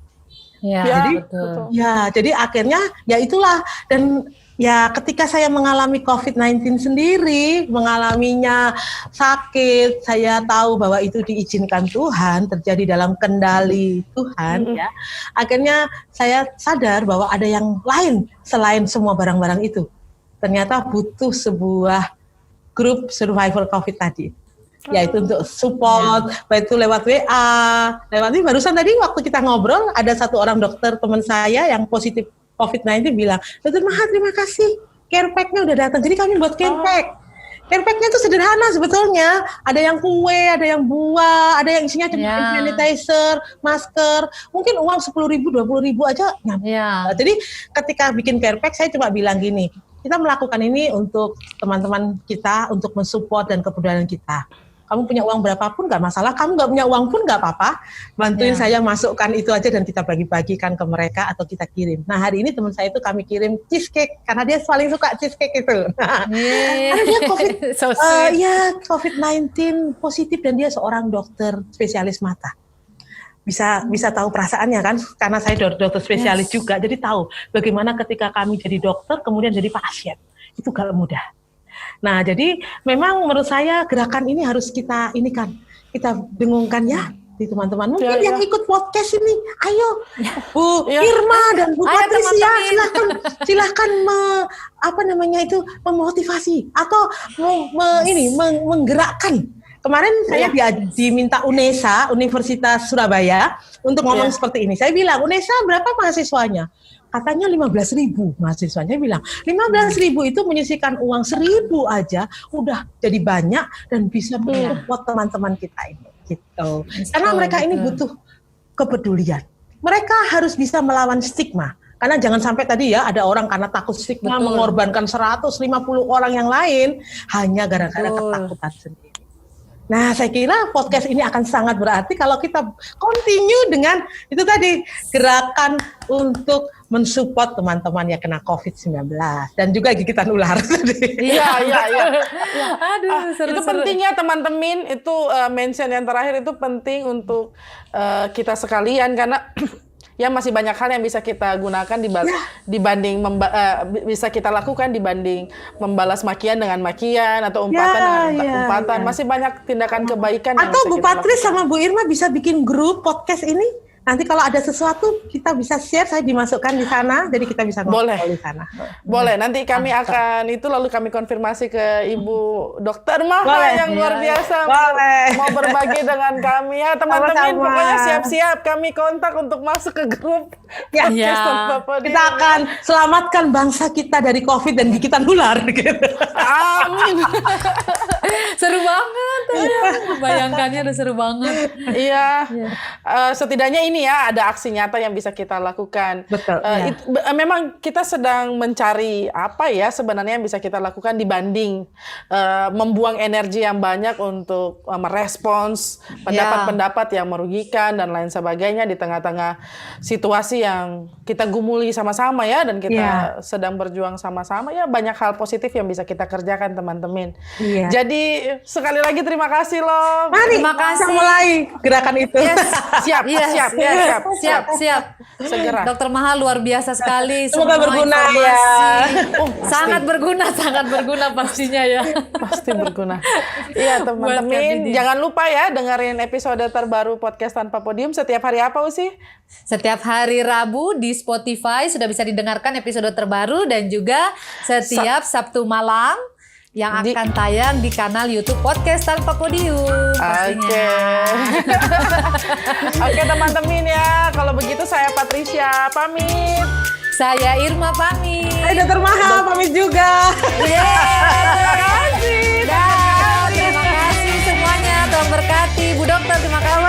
Jadi akhirnya ya itulah. Dan ya ketika saya mengalami COVID-19 sendiri, mengalaminya sakit, saya tahu bahwa itu diizinkan Tuhan, terjadi dalam kendali Tuhan ya. Akhirnya saya sadar bahwa ada yang lain selain semua barang-barang itu. Ternyata butuh sebuah grup survivor COVID tadi. Yaitu untuk support, baik itu lewat WA, lewat ini barusan tadi waktu kita ngobrol, ada satu orang dokter teman saya yang positif COVID-19 bilang, Dokter Maha terima kasih, care pack-nya udah datang. Jadi kami buat care pack. Care pack-nya itu sederhana sebetulnya. Ada yang kue, ada yang buah, ada yang isinya cuma sanitizer, masker. Mungkin uang 10.000, 20.000 aja nyampe. Jadi ketika bikin care pack, saya cuma bilang gini, kita melakukan ini untuk teman-teman kita, untuk mensupport dan kebudayaan kita. Kamu punya uang berapapun nggak masalah, kamu nggak punya uang pun nggak apa-apa, bantuin saya masukkan itu aja dan kita bagi-bagikan ke mereka atau kita kirim. Nah hari ini teman saya itu kami kirim cheesecake karena dia paling suka cheesecake itu. Karena dia COVID-19 positif dan dia seorang dokter spesialis mata. Bisa tahu perasaannya kan, karena saya dokter spesialis juga, jadi tahu bagaimana ketika kami jadi dokter kemudian jadi pasien itu gak mudah. Nah, jadi memang menurut saya gerakan ini harus kita dengungkan ya di teman-teman. Mungkin yang ikut podcast ini, ayo Bu Irma dan Bu Patricia, silakan memotivasi atau menggerakkan. Kemarin saya diminta UNESA, Universitas Surabaya, untuk ngomong seperti ini. Saya bilang, UNESA berapa mahasiswanya? Katanya 15.000 mahasiswanya. Bilang 15.000 itu menyisihkan uang 1.000 aja udah jadi banyak dan bisa mensupport teman-teman kita ini gitu. Karena mereka ini butuh kepedulian. Mereka harus bisa melawan stigma. Karena jangan sampai tadi ya ada orang karena takut stigma mengorbankan 150 orang yang lain hanya gara-gara ketakutan sendiri. Nah, saya kira podcast ini akan sangat berarti kalau kita continue dengan itu tadi, gerakan untuk mensupport teman-teman yang kena COVID-19 dan juga gigitan ular tadi. Iya. Aduh, seru-seru. Itu pentingnya teman-teman, itu mention yang terakhir itu penting untuk kita sekalian karena ya masih banyak hal yang bisa kita gunakan dibanding bisa kita lakukan dibanding membalas makian dengan makian atau umpatan dengan umpatan. Masih banyak tindakan kebaikan. Atau Bu Patris sama Bu Irma bisa bikin grup podcast ini. Nanti kalau ada sesuatu kita bisa share, saya dimasukkan di sana, jadi kita bisa ngobrol di sana. Boleh, nanti kami akan lalu kami konfirmasi ke Ibu Dokter Maha yang luar biasa mau berbagi dengan kami ya teman-teman. Pokoknya siap-siap kami kontak untuk masuk ke grup. Kita akan selamatkan bangsa kita dari COVID dan gigitan ular. Amin. Seru banget, bayangkannya udah seru banget. Iya. Setidaknya ini ya ada aksi nyata yang bisa kita lakukan. Betul. Memang kita sedang mencari apa ya sebenarnya yang bisa kita lakukan dibanding membuang energi yang banyak untuk merespons pendapat-pendapat yang merugikan dan lain sebagainya di tengah-tengah situasi yang kita gumuli sama-sama ya dan kita sedang berjuang sama-sama ya, banyak hal positif yang bisa kita kerjakan teman-teman. Jadi sekali lagi terima kasih loh. Mari, terima kasih. Kita mulai gerakan itu. Siap. Siap. Segera. Dokter Maha luar biasa sekali. Semoga berguna ya. Sangat berguna pastinya ya. Pasti berguna. Iya teman-teman, jangan lupa ya dengerin episode terbaru Podcast Tanpa Podium setiap hari apa Usi? Setiap hari Rabu di Spotify sudah bisa didengarkan episode terbaru dan juga setiap Sabtu malam yang akan tayang di kanal YouTube Podcast Tanpa Podium pastinya. Oke teman-teman ya, kalau begitu saya Patricia pamit. Saya Irma pamit. Dokter Maha pamit juga. Terima kasih semuanya. Tuhan berkati. Bu Dokter terima kasih.